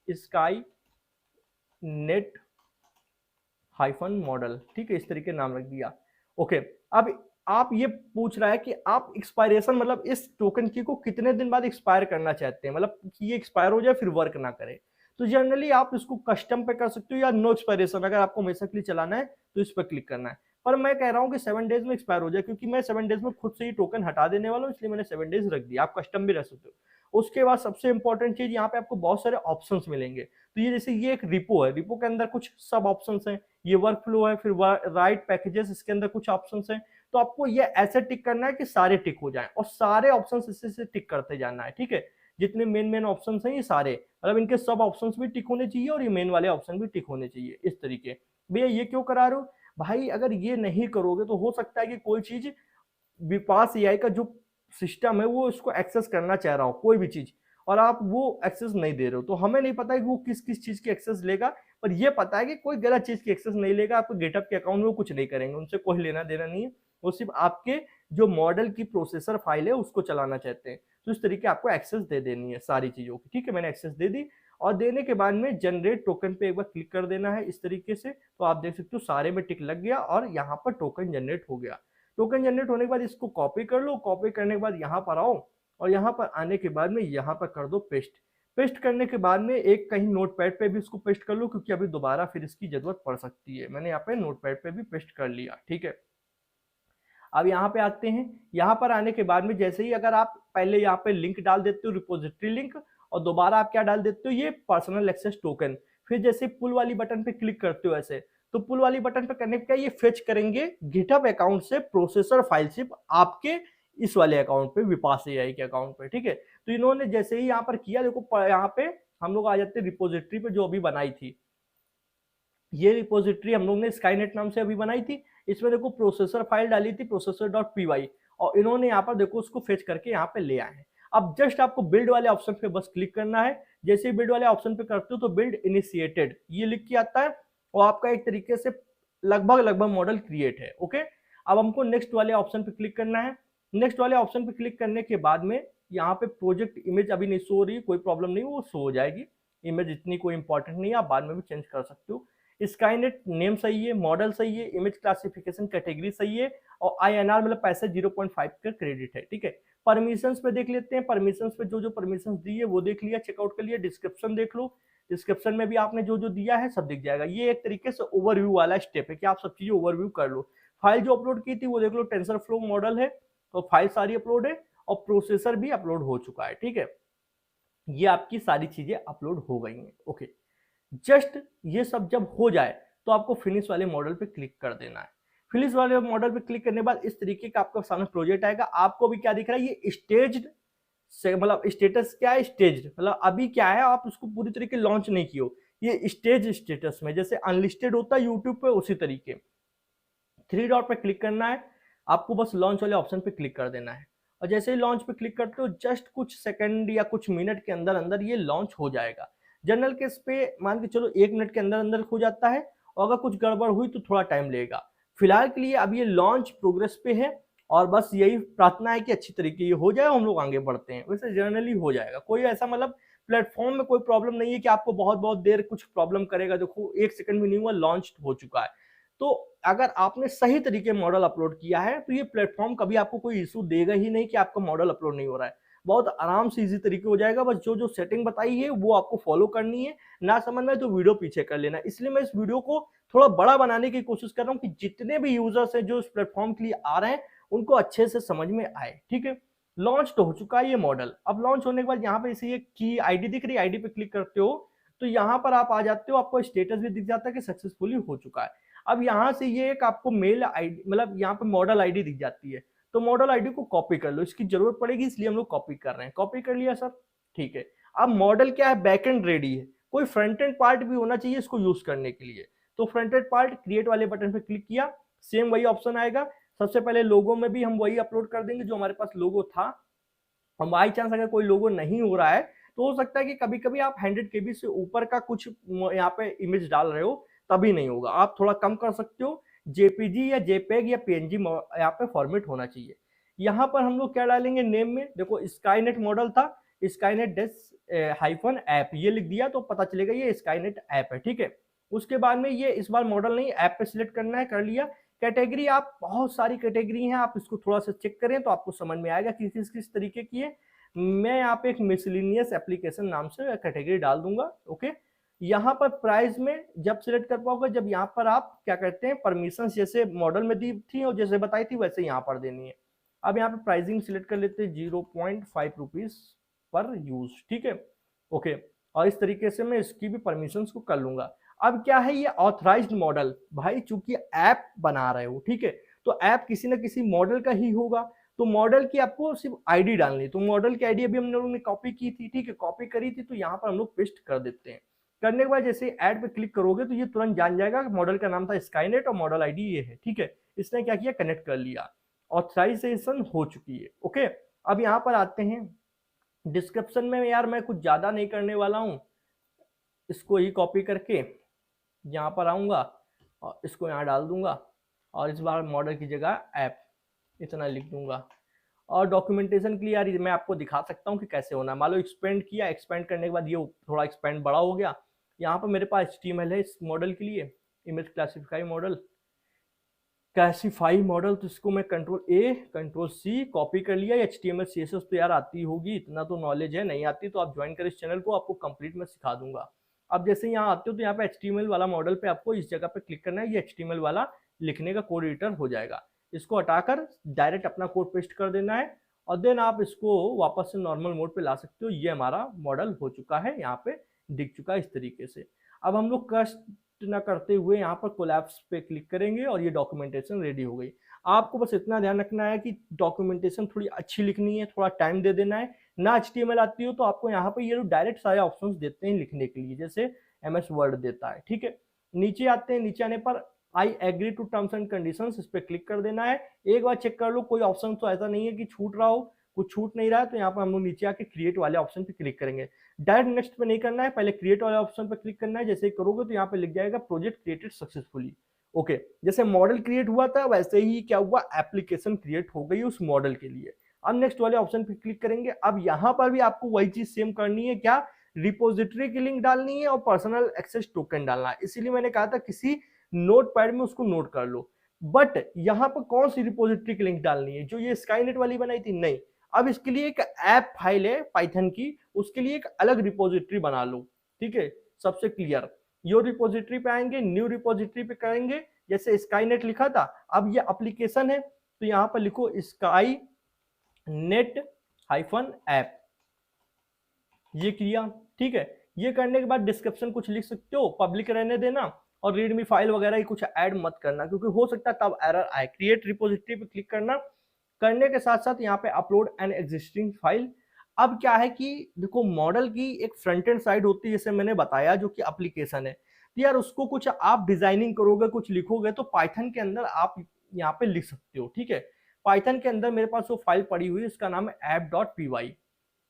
A: स्काई नेट हाइफन मॉडल, ठीक है, इस तरीके नाम रख दिया। ओके, अब आप ये पूछ रहा है कि आप एक्सपायरेशन मतलब इस टोकन की को कितने दिन बाद एक्सपायर करना चाहते हैं, मतलब कि ये एक्सपायर हो जाए फिर वर्क ना करे। तो जनरली आप इसको कस्टम पे कर सकते हो या नो एक्सपायरेशन, अगर आपको हमेशा के लिए चलाना है तो इस पर क्लिक करना है। पर मैं कह रहा हूँ कि 7 डेज में एक्सपायर हो जाए, क्योंकि मैं 7 डेज में खुद से ही टोकन हटा देने वाला हूँ, इसलिए मैंने 7 डेज रख दिया। आप कस्टम भी रख सकते हो। उसके बाद सबसे इंपॉर्टेंट चीज, यहाँ पे आपको बहुत सारे ऑप्शंस मिलेंगे। तो ये जैसे ये एक रिपो है, रिपो के अंदर कुछ सब ऑप्शंस हैं, ये वर्क फ्लो है, फिर राइट पैकेजेस, इसके अंदर कुछ ऑप्शंस हैं। तो आपको ये ऐसे टिक करना है कि सारे टिक हो जाएं और सारे ऑप्शंस इससे से टिक करते जाना है, ठीक है। जितने मेन ऑप्शंस हैं ये सारे, मतलब इनके सब ऑप्शंस भी टिक होने चाहिए और ये मेन वाले ऑप्शन भी टिक होने चाहिए इस तरीके। भैया ये क्यों करा रहे हो भाई, अगर ये नहीं करोगे तो हो सकता है कि कोई चीज विपास एआई का जो सिस्टम है वो इसको एक्सेस करना चाह रहा हो कोई भी चीज, और आप वो एक्सेस नहीं दे रहे हो। तो हमें नहीं पता है कि वो किस किस चीज की एक्सेस लेगा, पर ये पता है कि कोई गलत चीज की एक्सेस नहीं लेगा। आपको गेटअप के अकाउंट में वो कुछ नहीं करेंगे, उनसे कोई लेना देना नहीं है। वो सिर्फ आपके जो मॉडल की प्रोसेसर फाइल है उसको चलाना चाहते हैं। तो इस तरीके आपको एक्सेस दे देनी है सारी चीजों की, ठीक है। मैंने एक्सेस दे दी और देने के बाद में जनरेट टोकन पे एक बार क्लिक कर देना है इस तरीके से। तो आप देख सकते हो सारे में टिक लग गया और यहाँ पर टोकन जनरेट हो गया। टोकन जनरेट होने के बाद इसको कॉपी कर लो, कॉपी करने के बाद यहाँ पर आओ और यहाँ पर आने के बाद में यहाँ पर कर दो पेस्ट। पेस्ट करने के बाद में एक कहीं नोटपैड पे भी इसको पेस्ट कर लो, क्योंकि अभी दोबारा फिर इसकी जरूरत पड़ सकती है। मैंने यहाँ पे नोटपैड पे भी पेस्ट कर लिया, ठीक है। अब यहाँ पे आते हैं, यहाँ पर आने के बाद में जैसे ही अगर आप पहले यहाँ पे लिंक डाल देते हो रिपोजिटरी लिंक, और दोबारा आप क्या डाल देते हो ये पर्सनल एक्सेस टोकन, फिर जैसे पुल वाली बटन पे क्लिक करते हो ऐसे, तो पुल वाली बटन पे करने पे ये फेच करेंगे गिटहब अकाउंट से प्रोसेसर फाइल सिर्फ आपके इस वाले अकाउंट पे, विपास एआई के अकाउंट पे, ठीक है। तो इन्होंने जैसे ही यहाँ पर किया, देखो यहाँ पे हम लोग आ जाते हैं रिपोजिटरी पे जो अभी बनाई थी। ये रिपोजिटरी हम लोग ने स्काईनेट नाम से अभी बनाई थी। इसमें देखो प्रोसेसर फाइल डाली थी processor.py, और इन्होंने यहाँ पर देखो उसको फेच करके यहाँ पे ले आए हैं। अब जस्ट आपको बिल्ड वाले ऑप्शन पे बस क्लिक करना है। जैसे ही बिल्ड वाले ऑप्शन पे करते हो तो बिल्ड इनिशिएटेड ये लिख के आता है और आपका एक तरीके से लगभग मॉडल क्रिएट है। ओके, अब हमको नेक्स्ट वाले ऑप्शन पे क्लिक करना है। नेक्स्ट वाले ऑप्शन पे क्लिक करने के बाद में यहाँ पे प्रोजेक्ट इमेज अभी नहीं शो हो रही, कोई प्रॉब्लम नहीं, वो शो हो जाएगी। इमेज इतनी कोई इंपॉर्टेंट नहीं है, आप बाद में भी चेंज कर सकते हो। स्काईनेट नेम सही है, मॉडल सही है, इमेज क्लासिफिकेशन कैटेगरी सही है, और INR मतलब पैसे 0.5 का क्रेडिट है, ठीक है। परमिशंस पे देख लेते हैं। परमिशंस पे जो जो परमिशंस दी है वो देख लिया, चेकआउट कर लिया। डिस्क्रिप्शन देख लो, डिस्क्रिप्शन में भी आपने जो जो दिया है सब दिख जाएगा। ये एक तरीके से ओवरव्यू वाला स्टेप है कि आप सब चीजें ओवरव्यू कर लो। फाइल जो अपलोड की थी वो देख लो, टेंसरफ्लो मॉडल है, तो फाइल सारी अपलोड है और प्रोसेसर भी अपलोड हो चुका है, ठीक है। ये आपकी सारी चीजें अपलोड हो गई हैं। ओके, जस्ट ये सब जब हो जाए तो आपको फिनिश वाले मॉडल पे क्लिक कर देना है। फिनिश वाले मॉडल पे क्लिक करने के बाद इस तरीके का आपका सामने प्रोजेक्ट आएगा। आपको भी क्या दिख रहा है, ये स्टेज्ड से मतलब स्टेटस क्या है, स्टेज्ड मतलब अभी क्या है, आप उसको पूरी तरीके लॉन्च नहीं किए हो। ये स्टेज स्टेटस में जैसे अनलिस्टेड होता है यूट्यूब पे, उसी तरीके 3 डॉट पे क्लिक करना है। आपको बस लॉन्च वाले ऑप्शन पे क्लिक कर देना है और जैसे ही लॉन्च पे क्लिक करते हो जस्ट कुछ सेकंड या कुछ मिनट के अंदर अंदर ये लॉन्च हो जाएगा। जनरल केस पे मान के चलो 1 मिनट के अंदर अंदर हो जाता है, और अगर कुछ गड़बड़ हुई तो थोड़ा टाइम लेगा। फिलहाल के लिए अब ये लॉन्च प्रोग्रेस पे है और बस यही प्रार्थना है कि अच्छी तरीके ये हो जाए और हम लोग आगे बढ़ते हैं। वैसे जनरली हो जाएगा, कोई ऐसा मतलब प्लेटफॉर्म में कोई प्रॉब्लम नहीं है कि आपको बहुत देर कुछ प्रॉब्लम करेगा। देखो 1 सेकंड भी नहीं हुआ, लॉन्च हो चुका है। तो अगर आपने सही तरीके मॉडल अपलोड किया है तो ये प्लेटफॉर्म कभी आपको कोई इशू देगा ही नहीं कि आपका मॉडल अपलोड नहीं हो रहा है। बहुत आराम से इजी तरीके हो जाएगा। बस जो जो सेटिंग बताई है वो आपको फॉलो करनी है। ना समझ में तो वीडियो पीछे कर लेना। इसलिए मैं इस वीडियो को थोड़ा बड़ा बनाने की कोशिश कर रहा हूँ कि जितने भी यूजर्स हैं जो इस प्लेटफॉर्म के लिए आ रहे हैं उनको अच्छे से समझ में आए, ठीक है। लॉन्च तो हो चुका है ये मॉडल। अब लॉन्च होने के बाद यहाँ पे इसे ये की आईडी दिख रही है, आईडी पे क्लिक करते हो तो यहाँ पर आप आ जाते हो, आपको स्टेटस भी दिख जाता है कि सक्सेसफुली हो चुका है। अब यहाँ से ये एक आपको मेल आईडी, मतलब यहाँ पे मॉडल आईडी दिख जाती है, तो मॉडल आईडी को कॉपी कर लो, इसकी जरूरत पड़ेगी इसलिए हम लोग कॉपी कर रहे हैं। कॉपी कर लिया सर, ठीक है। अब मॉडल क्या है, बैकएंड रेडी है, कोई फ्रंट एंड पार्ट भी होना चाहिए इसको यूज करने के लिए। तो फ्रंट एंड पार्ट क्रिएट वाले बटन पे क्लिक किया, सेम वही ऑप्शन आएगा। सबसे पहले लोगो में भी हम वही अपलोड कर देंगे जो हमारे पास लोगो था। और बाई चांस अगर कोई लोगो नहीं हो रहा है तो हो सकता है कि कभी कभी आप 100 KB से ऊपर का कुछ यहाँ पे इमेज डाल रहे हो तभी नहीं होगा, आप थोड़ा कम कर सकते हो। जेपीजी या जेपेग या पीएनजी यहाँ पे फॉर्मेट होना चाहिए। यहाँ पर हम लोग क्या डालेंगे नेम में, देखो स्काईनेट मॉडल था, स्काईनेट डेस हाइफन ऐप ये लिख दिया तो पता चलेगा ये स्काईनेट ऐप है, ठीक है। उसके बाद में ये इस बार मॉडल नहीं ऐप पे सिलेक्ट करना है, कर लिया। कैटेगरी, आप बहुत सारी कैटेगरी हैं, आप इसको थोड़ा सा चेक करें तो आपको समझ में आएगा कि किस तरीके की है। मैं यहाँ पे एक मिसलिनियस एप्लीकेशन नाम से कैटेगरी डाल दूंगा, ओके। यहाँ पर प्राइस में जब सिलेक्ट कर पाओगे जब यहाँ पर आप क्या करते हैं परमिशन जैसे मॉडल में दी थी और जैसे बताई थी वैसे यहाँ पर देनी है। अब यहाँ पे प्राइसिंग सिलेक्ट कर लेते हैं 0.5 रुपीज पर यूज, ठीक है, ओके। और इस तरीके से मैं इसकी भी परमिशन को कर लूंगा। अब क्या है ये ऑथराइज्ड मॉडल, भाई चूंकि ऐप बना रहे हो, ठीक है, तो ऐप किसी ना किसी मॉडल का ही होगा, तो मॉडल की आपको सिर्फ आईडी डालनी है। तो मॉडल की आईडी अभी हम लोगों ने कॉपी की थी, ठीक है, कॉपी करी थी, तो यहाँ पर हम लोग पेस्ट कर देते हैं। करने के बाद जैसे ऐड पे क्लिक करोगे तो ये तुरंत जान जाएगा कि मॉडल का नाम था स्काईनेट और मॉडल आईडी ये है, ठीक है। इसने क्या किया, कनेक्ट कर लिया, ऑथराइजेशन हो चुकी है, ओके। अब यहाँ पर आते हैं डिस्क्रिप्शन में, यार मैं कुछ ज्यादा नहीं करने वाला हूँ, इसको ही कॉपी करके यहाँ पर आऊंगा और इसको यहाँ डाल दूंगा और इस बार मॉडल की जगह ऐप इतना लिख दूंगा। और डॉक्यूमेंटेशन के लिए यार मैं आपको दिखा सकता हूँ कि कैसे होना है। मान लो एक्सपेंड किया, एक्सपेंड करने के बाद ये थोड़ा एक्सपेंड बड़ा हो गया। यहाँ पर मेरे पास HTML है इस मॉडल के लिए, image classify model, classify model, तो इसको मैं Ctrl+A Ctrl+C कॉपी कर लिया। HTML CSS तो यार आती होगी, इतना तो नॉलेज है, नहीं आती तो आप ज्वाइन करें इस चैनल को, आपको कंप्लीट मैं सिखा दूंगा। अब जैसे यहाँ आते हो तो यहाँ पे HTML वाला मॉडल पे आपको इस जगह पे क्लिक करना है, ये HTML वाला लिखने का कोड एडिटर हो जाएगा। इसको हटाकर डायरेक्ट अपना कोड पेस्ट कर देना है और देन आप इसको वापस से नॉर्मल मोड पे ला सकते हो। ये हमारा मॉडल हो चुका है, यहाँ पे दिख चुका है इस तरीके से। अब हम लोग कष्ट न करते हुए यहाँ पर कोलैप्स पे क्लिक करेंगे और ये डॉक्यूमेंटेशन रेडी हो गई। आपको बस इतना ध्यान रखना है कि डॉक्यूमेंटेशन थोड़ी अच्छी लिखनी है, थोड़ा टाइम दे देना है। ना HTML आती हो तो आपको यहाँ पे ये डायरेक्ट सारे ऑप्शंस देते हैं लिखने के लिए, जैसे MS वर्ड देता है, ठीक है। नीचे आते हैं, नीचे आने पर I agree to terms and conditions, इस पर क्लिक कर देना है। एक बार चेक कर लो कोई ऑप्शन तो ऐसा नहीं है कि छूट रहा हो, कुछ छूट नहीं रहा है तो यहाँ पर हम लोग नीचे आके क्रिएट वाले ऑप्शन पे क्लिक करेंगे। डायरेक्ट नेक्स्ट पे नहीं करना है, पहले क्रिएट वाले ऑप्शन पे क्लिक करना है। जैसे ही करोगे तो यहाँ पे लिख जाएगा प्रोजेक्ट क्रिएटेड सक्सेसफुली, ओके। जैसे मॉडल क्रिएट हुआ था वैसे ही क्या हुआ, एप्लीकेशन क्रिएट हो गई उस मॉडल के लिए। अब नेक्स्ट वाले ऑप्शन पे क्लिक करेंगे। अब यहाँ पर भी आपको वही चीज सेम करनी है, क्या, रिपोजिटरी की लिंक डालनी है और पर्सनल एक्सेस टोकन डालना है। इसीलिए मैंने कहा था किसी नोट पैड में उसको नोट कर लो। बट यहाँ पर कौन सी रिपोजिटरी की लिंक डालनी है, जो ये स्काईनेट वाली बनाई थी, नहीं। अब इसके लिए एक ऐप फाइल है पाइथन की, उसके लिए एक अलग रिपोजिटरी बना लो, ठीक है, सबसे क्लियर। यो रिपोजिटरी पे आएंगे, न्यू रिपोजिटरी पे करेंगे, जैसे स्काईनेट लिखा था, अब ये एप्लीकेशन है तो यहाँ पर लिखो स्काई नेट हाइफन ऐप, ये किया, ठीक है। ये करने के बाद डिस्क्रिप्शन कुछ लिख सकते हो, पब्लिक रहने देना और रीडमी फाइल वगैरह ही कुछ ऐड मत करना क्योंकि हो सकता है तब एरर आए। क्रिएट रिपोजिटरी पे क्लिक करना, करने के साथ साथ यहाँ पे अपलोड एन एग्जिस्टिंग फाइल। अब क्या है कि देखो मॉडल की एक फ्रंट एंड साइड होती है जैसे मैंने बताया जो कि एप्लीकेशन है, तो यार उसको कुछ आप डिजाइनिंग करोगे, कुछ लिखोगे तो पाइथन के अंदर आप यहाँ पे लिख सकते हो, ठीक है। पाइथन के अंदर मेरे पास वो फाइल पड़ी हुई है, इसका नाम है app.py।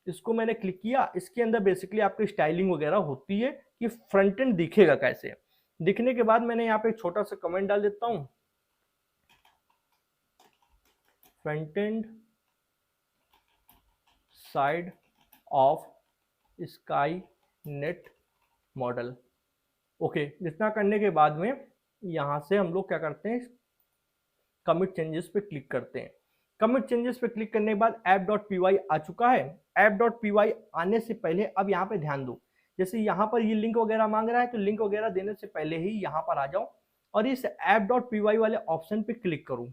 A: इसको मैंने क्लिक किया, इसके अंदर बेसिकली आपकी स्टाइलिंग वगैरह होती है कि फ्रंट एंड दिखेगा कैसे। दिखने के बाद मैंने यहाँ पे एक छोटा सा कमेंट डाल देता हूँ, front end side of sky net model, okay. जितना करने के बाद में यहां से हम लोग क्या करते हैं, कमिट चेंजेस पे क्लिक करते हैं। कमिट चेंजेस पे क्लिक करने के बाद app.py आ चुका है। app.py आने से पहले अब यहाँ पे ध्यान दो, जैसे यहाँ पर ये लिंक वगैरह मांग रहा है तो लिंक वगैरह देने से पहले ही यहाँ पर आ जाओ और इस app.py वाले ऑप्शन पे क्लिक करूँ।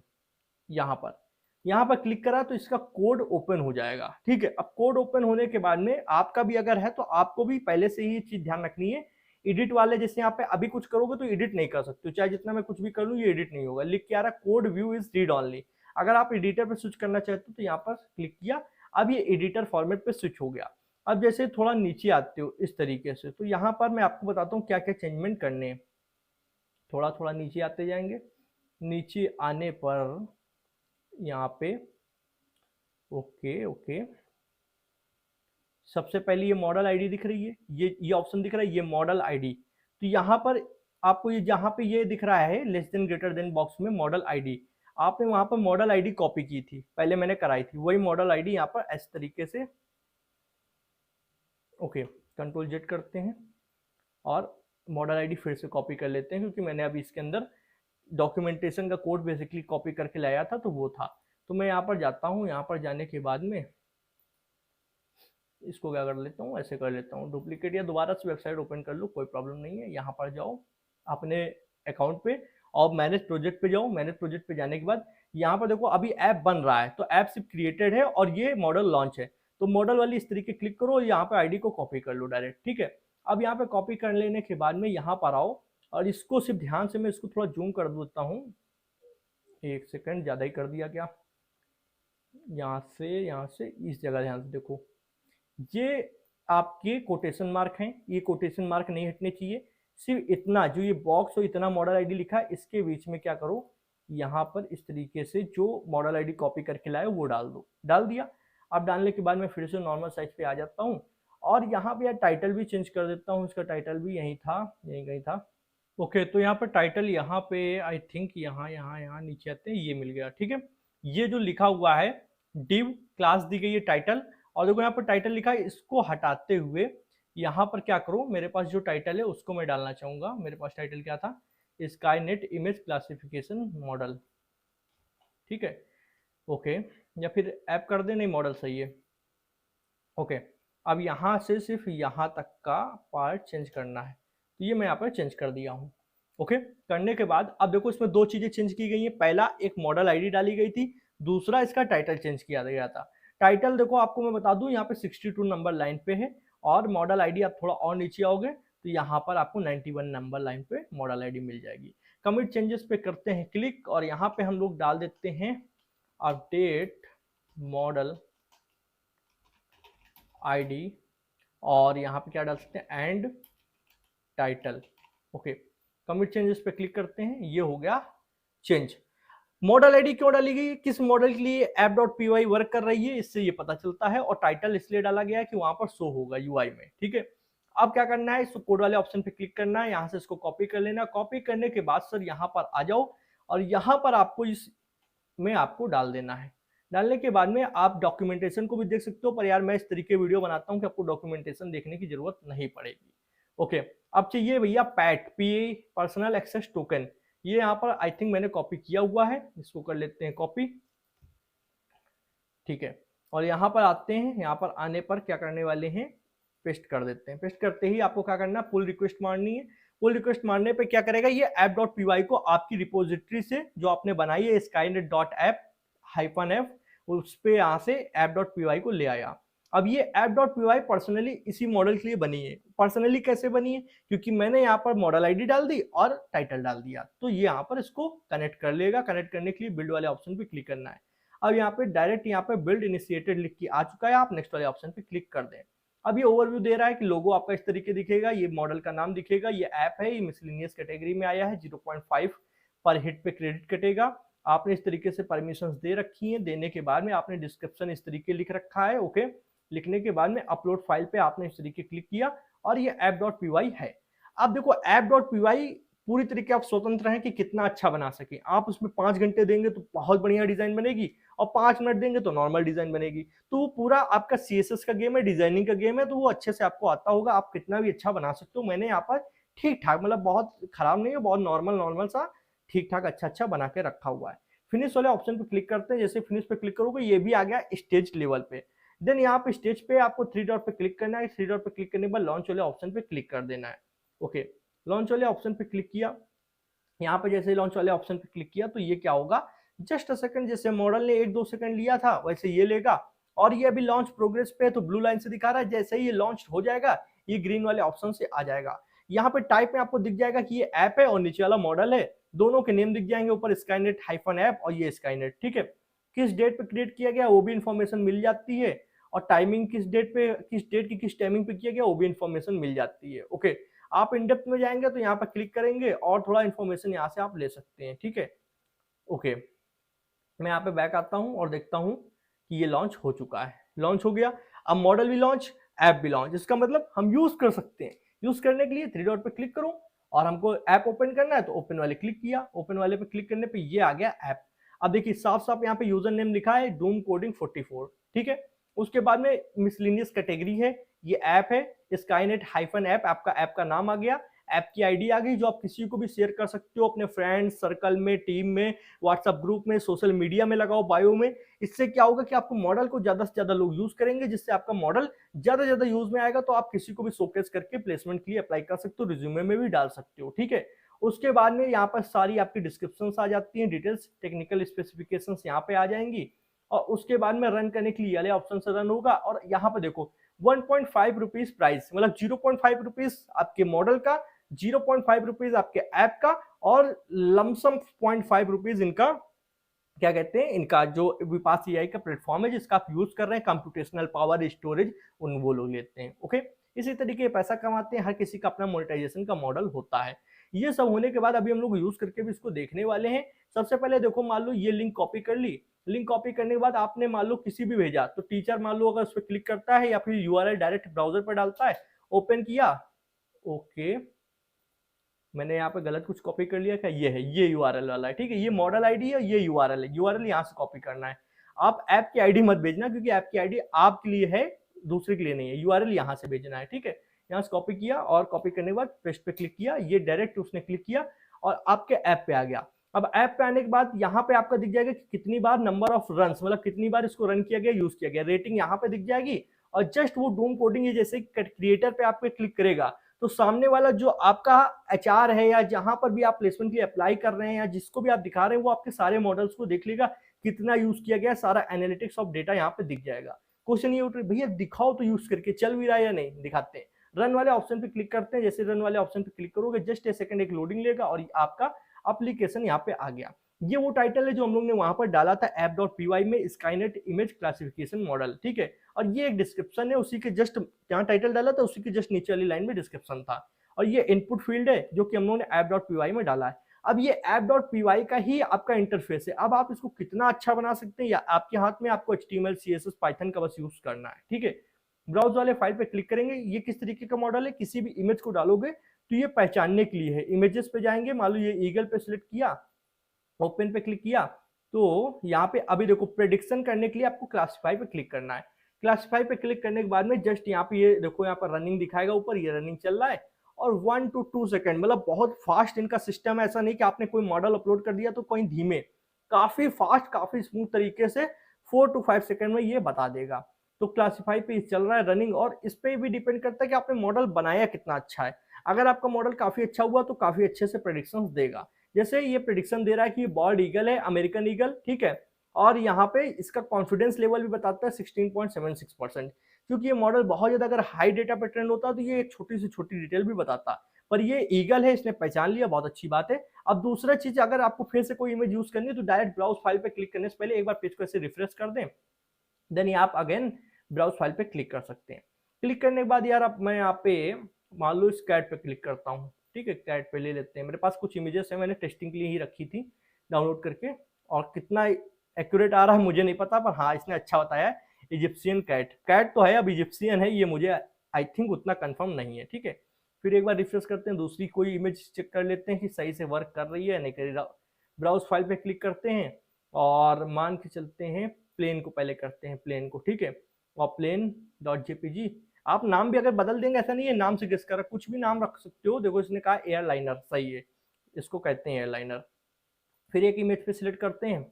A: यहाँ पर यहाँ पर क्लिक करा तो इसका कोड ओपन हो जाएगा। ठीक है, अब कोड ओपन होने के बाद में आपका भी अगर है तो आपको भी पहले से ही चीज ध्यान रखनी है। एडिट वाले जैसे यहाँ पे अभी कुछ करोगे तो एडिट नहीं कर सकते, चाहे जितना मैं कुछ भी कर लूँ ये एडिट नहीं होगा। लिख के आ रहा code view is read only. अगर आप एडिटर पे स्विच करना चाहते हो तो यहाँ पर क्लिक किया, अब ये एडिटर फॉर्मेट पे स्विच हो गया। अब जैसे थोड़ा नीचे आते हो इस तरीके से, तो यहाँ पर मैं आपको बताता हूँ क्या क्या चेंजमेंट करने हैं। थोड़ा थोड़ा नीचे आते जाएंगे, नीचे आने पर यहाँ पे ओके ओके, सबसे पहले ये मॉडल आईडी दिख रही है, ये ऑप्शन दिख रहा है, ये मॉडल आईडी। तो यहाँ पर आपको ये जहाँ पे ये दिख रहा है less than greater than box में मॉडल आईडी, आपने वहां पर मॉडल आईडी कॉपी की थी, पहले मैंने कराई थी, वही मॉडल आईडी यहाँ पर इस तरीके से ओके कंट्रोल जेड करते हैं और मॉडल आईडी फिर से कॉपी कर लेते हैं, क्योंकि मैंने अभी इसके अंदर डॉक्यूमेंटेशन का कोड बेसिकली कॉपी करके लाया था तो वो था। तो मैं यहाँ पर जाता हूँ, यहाँ पर जाने के बाद में इसको क्या कर लेता हूँ, ऐसे कर लेता हूँ डुप्लीकेट, या दोबारा से वेबसाइट ओपन कर लो, कोई प्रॉब्लम नहीं है। यहाँ पर जाओ अपने अकाउंट पे और मैनेज प्रोजेक्ट पे जाओ। मैनेज प्रोजेक्ट पे जाने के बाद यहाँ पर देखो अभी ऐप बन रहा है, तो ऐप सिर्फ क्रिएटेड है और ये मॉडल लॉन्च है। तो मॉडल वाली इस तरीके क्लिक करो, यहाँ पे आईडी को कॉपी कर लो डायरेक्ट। ठीक है, अब यहाँ पे कॉपी कर लेने के बाद में यहाँ पर आओ और इसको सिर्फ ध्यान से मैं इसको थोड़ा जूम कर देता हूँ, एक सेकंड ज़्यादा ही कर दिया क्या, यहाँ से इस जगह ध्यान से देखो, ये आपके कोटेशन मार्क हैं, ये कोटेशन मार्क नहीं हटने चाहिए। सिर्फ इतना जो ये बॉक्स हो इतना मॉडल आईडी लिखा है, इसके बीच में क्या करो, यहाँ पर इस तरीके से जो मॉडल आईडी कॉपी करके लाए वो डाल दो। डाल दिया। अब डालने के बाद मैं फिर से नॉर्मल साइज पे आ जाता हूँ और यहाँ पे यार टाइटल भी चेंज कर देता हूँ, इसका टाइटल भी यहीं था, यहीं कहीं था। ओके, तो यहाँ पर टाइटल यहाँ पे आई थिंक यहाँ नीचे आते हैं, ये मिल गया। ठीक है, ये जो लिखा हुआ है डिव क्लास दी गई है टाइटल, और देखो यहाँ पर टाइटल लिखा है, इसको हटाते हुए यहाँ पर क्या करो, मेरे पास जो टाइटल है उसको मैं डालना चाहूंगा। मेरे पास टाइटल क्या था, स्काईनेट इमेज क्लासिफिकेशन मॉडल। ठीक है, ओके, या फिर ऐप कर दे, नहीं मॉडल सही है। ओके, अब यहाँ से सिर्फ यहाँ तक का पार्ट चेंज करना है, तो ये मैं यहाँ पर चेंज कर दिया हूँ। ओके, करने के बाद अब देखो इसमें दो चीजें चेंज की गई हैं, पहला एक मॉडल आईडी डाली गई थी, दूसरा इसका टाइटल चेंज किया गया था। टाइटल देखो आपको मैं बता दूं यहाँ पे 62 नंबर लाइन पे है, और मॉडल आईडी आप थोड़ा और नीचे आओगे तो यहाँ पर आपको 91 नंबर लाइन पे मॉडल आईडी मिल जाएगी। कमिट चेंजेस पे करते हैं क्लिक और यहाँ पे हम लोग डाल देते हैं अपडेट मॉडल आईडी, और यहाँ पे क्या डाल सकते हैं and title. Okay, commit changes पे क्लिक करते हैं, ये हो गया चेंज। मॉडल आईडी क्यों डाली गई, किस मॉडल के लिए app dot P Y work कर रही है, इससे ये पता चलता है, और टाइटल इसलिए डाला गया है कि वहां पर शो होगा यूआई में। ठीक है, अब क्या करना है, इसको कोड वाले ऑप्शन पे क्लिक करना है, यहाँ से इसको कॉपी कर लेना। कॉपी करने के बाद सर यहाँ पर आ जाओ और यहाँ पर आपको इस में आपको डाल देना है। डालने के बाद में आप डॉक्यूमेंटेशन को भी देख सकते हो, पर यार मैं इस तरीके वीडियो बनाता हूँ कि आपको डॉक्यूमेंटेशन देखने की जरूरत नहीं पड़ेगी। ओके, अब चाहिए भैया PAT P personal access token, ये यहाँ पर आई थिंक मैंने कॉपी किया हुआ है, इसको कर लेते हैं कॉपी। ठीक है, और यहाँ पर आते हैं, यहाँ पर आने पर क्या करने वाले हैं, पेस्ट कर देते हैं। पेस्ट करते ही आपको क्या करना है, पुल रिक्वेस्ट मारनी है। पुल रिक्वेस्ट मारने पे क्या करेगा, ये ऐप डॉट पी वाई को आपकी रिपोजिटरी से जो आपने बनाई है Skynet dot app hyphen F, उस पे यहाँ से ऐप डॉट पी वाई को ले आया। अब ये app dot P Y personally इसी मॉडल के लिए बनी है। पर्सनली कैसे बनी है, क्योंकि मैंने यहाँ पर मॉडल आईडी डाल दी और टाइटल डाल दिया, तो ये यहाँ पर इसको कनेक्ट कर लेगा। कनेक्ट करने के लिए बिल्ड वाले ऑप्शन पे क्लिक करना है। अब यहाँ पे डायरेक्ट यहाँ पे बिल्ड इनिशिएटेड लिख के आ चुका है, आप नेक्स्ट वाले ऑप्शन पे क्लिक कर दें। अब ये ओवरव्यू दे रहा है कि लोगो आपका इस तरीके दिखेगा, ये मॉडल का नाम दिखेगा, ये ऐप है, ये मिसलिनियस कैटेगरी में आया है, 0.5 पर हिट पे क्रेडिट कटेगा। आपने इस तरीके से परमिशंस दे रखी हैं, देने के बाद में आपने डिस्क्रिप्शन इस तरीके लिख रखा है। ओके, लिखने के बाद में अपलोड फाइल पे आपने इस तरीके क्लिक किया और ये ऐप डॉट पी वाई है। अब देखो ऐप डॉट पी वाई पूरी तरीके आप स्वतंत्र हैं कि कितना अच्छा बना सके। आप उसमें 5 घंटे देंगे तो बहुत बढ़िया डिजाइन बनेगी, और 5 मिनट देंगे तो नॉर्मल डिजाइन बनेगी। तो वो पूरा आपका सीएसएस का गेम है, डिजाइनिंग का गेम है, तो वो अच्छे से आपको आता होगा, आप कितना भी अच्छा बना सकते हो। मैंने यहाँ पर ठीक ठाक, मतलब बहुत खराब नहीं है, बहुत नॉर्मल सा ठीक ठाक अच्छा बना के रखा हुआ है। फिनिश वाले ऑप्शन पे क्लिक करते हैं, जैसे फिनिश पे क्लिक करोगे ये भी आ गया स्टेज लेवल पे। देन यहाँ पे स्टेज पे आपको 3 डॉट पे क्लिक करना है। 3 डॉट पे क्लिक करने के बाद लॉन्च वाले ऑप्शन पे क्लिक कर देना है। ओके, लॉन्च वाले ऑप्शन पे क्लिक किया, यहाँ पे जैसे लॉन्च वाले ऑप्शन पे क्लिक किया तो ये क्या होगा, जस्ट अ सेकंड, जैसे मॉडल ने 1-2 सेकंड लिया था वैसे ये लेगा। और ये अभी लॉन्च प्रोग्रेस पे है तो ब्लू लाइन से दिखा रहा है, जैसे ही ये लॉन्च हो जाएगा ये ग्रीन वाले ऑप्शन से आ जाएगा। यहाँ पे टाइप में आपको दिख जाएगा कि ये ऐप है और नीचे वाला मॉडल है, दोनों के नेम दिख जाएंगे ऊपर, स्काईनेट हाइफन ऐप और ये स्काईनेट, ठीक है। किस डेट पे क्रिएट किया गया वो भी इंफॉर्मेशन मिल जाती है, और टाइमिंग किस डेट पे, किस डेट की किस टाइमिंग पे किया गया वो भी इंफॉर्मेशन मिल जाती है। ओके, आप इन डेप्थ में जाएंगे तो यहाँ पर क्लिक करेंगे और थोड़ा इंफॉर्मेशन यहाँ से आप ले सकते हैं, ठीक है। ओके, मैं यहाँ पे बैक आता हूँ और देखता हूँ कि ये लॉन्च हो चुका है, लॉन्च हो गया। अब मॉडल भी लॉन्च, ऐप भी लॉन्च, इसका मतलब हम यूज कर सकते हैं। यूज करने के लिए 3 डॉट पे क्लिक करूँ और हमको ऐप ओपन करना है तो ओपन वाले क्लिक किया, ओपन वाले पे क्लिक करने पे ये आ गया ऐप। अब देखिए साफ साफ यहाँ पे यूजर नेम लिखा है डूम कोडिंग 44, ठीक है। उसके बाद में मिसलिनियस कैटेगरी है, ये ऐप है, स्काईनेट हाइफन ऐप, आपका ऐप का नाम आ गया। ऐप की आईडी आ गई जो आप किसी को भी शेयर कर सकते हो अपने फ्रेंड्स सर्कल में, टीम में, व्हाट्सएप ग्रुप में, सोशल मीडिया में लगाओ, बायो में। इससे क्या होगा कि आपको मॉडल को ज्यादा से ज्यादा लोग यूज करेंगे, जिससे आपका मॉडल ज्यादा से ज्यादा यूज में आएगा, तो आप किसी को भी शोकेस करके प्लेसमेंट के लिए अप्लाई कर सकते हो, रिज्यूमे में भी डाल सकते हो, ठीक है। उसके बाद में यहाँ पर सारी आपकी डिस्क्रिप्शन आ जाती हैं, डिटेल्स, टेक्निकल स्पेसिफिकेशन यहाँ पे आ जाएंगी। और उसके बाद में रन करने के लिए वाले ऑप्शन से रन होगा। और यहाँ पर देखो 1.5 रुपीज प्राइस, मतलब 0.5 रुपीज आपके मॉडल का, 0.5 रुपीज आपके ऐप का, और लमसम 0.5 रुपीज इनका क्या कहते हैं, इनका जो विपास एआई का प्लेटफॉर्म है जिसका आप यूज कर रहे हैं, कंप्यूटेशनल पावर स्टोरेज उन वो लोग लेते हैं। ओके, इसी तरीके पैसा कमाते हैं, हर किसी का अपना मोनेटाइजेशन का मॉडल होता है। ये सब होने के बाद अभी हम लोग यूज करके भी इसको देखने वाले हैं। सबसे पहले देखो, मान लो ये लिंक कॉपी कर ली, लिंक कॉपी करने के बाद आपने मान लो किसी भी भेजा, तो टीचर मान लो अगर उस पर क्लिक करता है या फिर यूआरएल डायरेक्ट ब्राउजर पर डालता है, ओपन किया, ओके मैंने यहाँ पे गलत कुछ कॉपी कर लिया क्या, ये है, ये यूआरएल वाला है, ठीक है, ये मॉडल आईडी है, ये यूआरएल है, यूआरएल यहाँ से कॉपी करना है। आप ऐप की आईडी मत भेजना क्योंकि ऐप की आईडी आपके लिए है, दूसरे के लिए नहीं है, यूआरएल यहाँ से भेजना है, ठीक है। यहाँ से कॉपी किया और कॉपी करने के बाद पेस्ट पे क्लिक किया, ये डायरेक्ट उसने क्लिक किया और आपके ऐप पे आ गया। अब ऐप पे आने के बाद यहाँ पे आपका दिख जाएगा कि कितनी बार नंबर ऑफ रन, मतलब कितनी बार इसको रन किया गया, यूज किया गया, रेटिंग यहाँ पे दिख जाएगी। और जस्ट वो डूम कोडिंग जैसे क्रिएटर पे आप पे क्लिक करेगा तो सामने वाला जो आपका एचआर है या जहां पर भी आप प्लेसमेंट के लिए अप्लाई कर रहे हैं या जिसको भी आप दिखा रहे हैं, वो आपके सारे मॉडल्स को देख लेगा, कितना यूज किया गया, सारा एनालिटिक्स ऑफ डेटा यहाँ पे दिख जाएगा। क्वेश्चन ये उठ रहा है, भैया दिखाओ तो यूज करके चल भी रहा है या नहीं, दिखाते हैं। रन वाले ऑप्शन पे क्लिक करते हैं, जैसे रन वाले ऑप्शन पे क्लिक करोगे जस्ट ए सेकंड एक लोडिंग लेगा और आपका एप्लीकेशन यहाँ पे आ गया। ये वो टाइटल है जो हम लोग ने वहां पर डाला था app.py में, स्काईनेट इमेज क्लासिफिकेशन मॉडल, ठीक है। और ये एक डिस्क्रिप्शन है, उसी के जस्ट जहाँ टाइटल डाला था उसी के जस्ट नीचे वाली लाइन में डिस्क्रिप्शन था। और ये इनपुट फील्ड है जो कि हम लोगों ने app.py में डाला है। अब ये app.py का ही आपका इंटरफेस है, अब आप इसको कितना अच्छा बना सकते हैं या आपके हाथ में, आपको HTML CSS पाइथन का बस यूज करना है, ठीक है। ब्राउज वाले फाइल पे क्लिक करेंगे, ये किस तरीके का मॉडल है, किसी भी इमेज को डालोगे तो ये पहचानने के लिए है। इमेजेस पे जाएंगे, मान लो ये ईगल पे सिलेक्ट किया, ओपन पे क्लिक किया, तो यहाँ पे अभी देखो प्रेडिक्शन करने के लिए आपको क्लासिफाई पे क्लिक करना है। क्लासिफाई पे क्लिक करने के बाद में जस्ट यहाँ पे ये देखो, यहाँ पर रनिंग दिखाएगा ऊपर, ये रनिंग चल रहा है और 1 to 2 सेकंड, मतलब बहुत फास्ट इनका सिस्टम है। ऐसा नहीं कि आपने कोई मॉडल अपलोड कर दिया तो कहीं धीमे, काफी फास्ट, काफी स्मूथ तरीके से 4 to 5 सेकंड में ये बता देगा। तो क्लासिफाई पे चल रहा है रनिंग, और इस पे भी डिपेंड करता है कि आपने मॉडल बनाया कितना अच्छा है। अगर आपका मॉडल काफी अच्छा हुआ तो काफी अच्छे से प्रेडिक्शन देगा। जैसे ये प्रेडिक्शन दे रहा है कि ये बॉल्ड ईगल है, अमेरिकन ईगल, ठीक है। और यहाँ पे इसका कॉन्फिडेंस लेवल भी बताता है 16.76%, क्योंकि ये मॉडल बहुत ज्यादा अगर हाई डेटा पे ट्रेंड होता तो ये एक छोटी से छोटी डिटेल भी बताता, पर ये ईगल है, इसने पहचान लिया, बहुत अच्छी बात है। अब दूसरा चीज, अगर आपको फिर से कोई इमेज यूज करनी है तो डायरेक्ट ब्राउज फाइल पे क्लिक करने से पहले एक बार पेज को ऐसे रिफ्रेश कर दें, देन आप अगेन ब्राउज फाइल पे क्लिक कर सकते हैं। क्लिक करने के बाद यार अब मैं यहाँ पे मान लो इस कैट पे क्लिक करता हूँ, ठीक है। कैट पे ले लेते हैं, मेरे पास कुछ इमेजेस है, मैंने टेस्टिंग के लिए ही रखी थी डाउनलोड करके, और कितना एक्यूरेट आ रहा है मुझे नहीं पता, पर हाँ इसने अच्छा बताया है। इजिप्शियन कैट, कैट तो है, अब इजिप्शियन है ये मुझे आई थिंक उतना कंफर्म नहीं है, ठीक है। फिर एक बार रिफ्रेश करते हैं, दूसरी कोई इमेज चेक कर लेते हैं कि सही से वर्क कर रही है नहीं कर रही। ब्राउज फाइल पे क्लिक करते हैं और मान के चलते हैं प्लेन को पहले करते हैं, प्लेन को, ठीक है। और प्लेन डॉट जेपीजी, आप नाम भी अगर बदल देंगे, ऐसा नहीं है नाम से गेस करा, कुछ भी नाम रख सकते हो। देखो इसने कहा एयरलाइनर, सही है, इसको कहते हैं एयरलाइनर। फिर एक इमेज पे सिलेक्ट करते हैं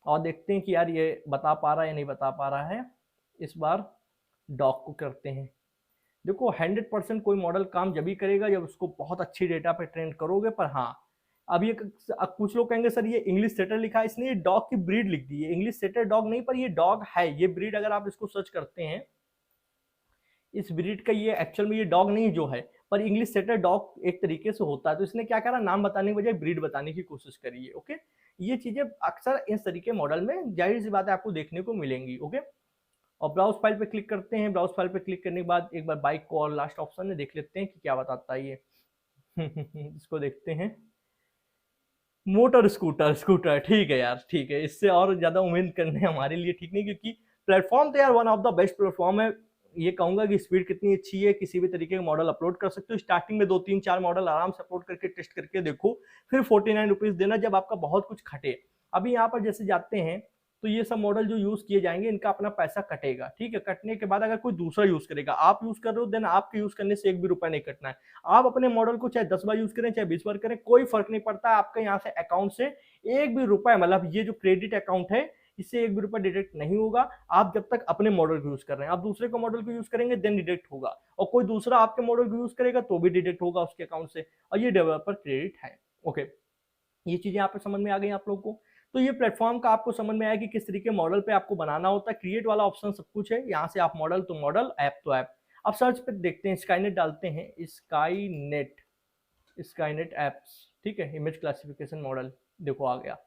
A: और देखते हैं कि यार ये बता पा रहा है या नहीं बता पा रहा है। इस बार डॉग को करते हैं। देखो 100% कोई मॉडल काम जब भी करेगा जब उसको बहुत अच्छी डेटा पे ट्रेन करोगे, पर हाँ अब ये अब कुछ लोग कहेंगे सर ये इंग्लिश सेटर लिखा है, इसने ये डॉग की ब्रीड लिख दी है, इंग्लिश सेटर डॉग नहीं पर ये डॉग है, ये ब्रीड अगर आप इसको सर्च करते हैं इस ब्रीड का, ये एक्चुअल में ये डॉग नहीं जो है, पर इंग्लिश सेटर डॉग एक तरीके से होता है, तो इसने क्या करा, नाम बताने की बजाय ब्रीड बताने की कोशिश करी है। ओके, ये चीजें अक्सर इस तरीके मॉडल में जाहिर सी बात है आपको देखने को मिलेंगी। ओके, और ब्राउज फाइल पे क्लिक करते हैं, ब्राउज फाइल पे क्लिक करने के बाद एक बार बाइक को और लास्ट ऑप्शन में देख लेते हैं कि क्या बताता है ये। इसको देखते हैं, मोटर स्कूटर, स्कूटर ठीक है यार, ठीक है, इससे और ज्यादा उम्मीद करने हमारे लिए ठीक नहीं, क्योंकि प्लेटफॉर्म तो यार one of the best platform है। ये कहूंगा कि स्पीड कितनी अच्छी है, किसी भी तरीके का मॉडल अपलोड कर सकते हो, स्टार्टिंग में 2 3 4 मॉडल आराम से अपलोड करके टेस्ट करके देखो, फिर 49 रुपीज देना जब आपका बहुत कुछ खटे। अभी यहाँ पर जैसे जाते हैं तो ये सब मॉडल जो यूज किए जाएंगे इनका अपना पैसा कटेगा, ठीक है, कटने के बाद अगर कोई दूसरा यूज करेगा, आप यूज कर रहे हो देन आपके यूज करने से 1 भी रुपया नहीं कटना है। आप अपने मॉडल को चाहे 10 बार यूज करें चाहे 20 बार करें, कोई फर्क नहीं पड़ता, आपके यहाँ से अकाउंट से 1 भी रुपया, मतलब ये जो क्रेडिट अकाउंट है इससे 1 भी रुपया डिडक्ट नहीं होगा, आप जब तक अपने मॉडल को यूज कर रहे हैं। आप दूसरे को मॉडल को यूज करेंगे देन डिडक्ट होगा, और कोई दूसरा आपके मॉडल को यूज करेगा तो भी डिडक्ट होगा उसके अकाउंट से, और ये डेवलपर क्रेडिट है। ओके, ये चीजें यहाँ पे समझ में आ गई आप लोगों को। तो ये प्लेटफॉर्म का आपको समझ में आया कि किस तरीके मॉडल पे आपको बनाना होता है, क्रिएट वाला ऑप्शन सब कुछ है, यहाँ से आप मॉडल तो मॉडल, ऐप तो ऐप। अब सर्च पे देखते हैं, स्काईनेट डालते हैं, स्काईनेट, स्काईनेट एप्स, ठीक है, इमेज क्लासिफिकेशन मॉडल, देखो आ गया।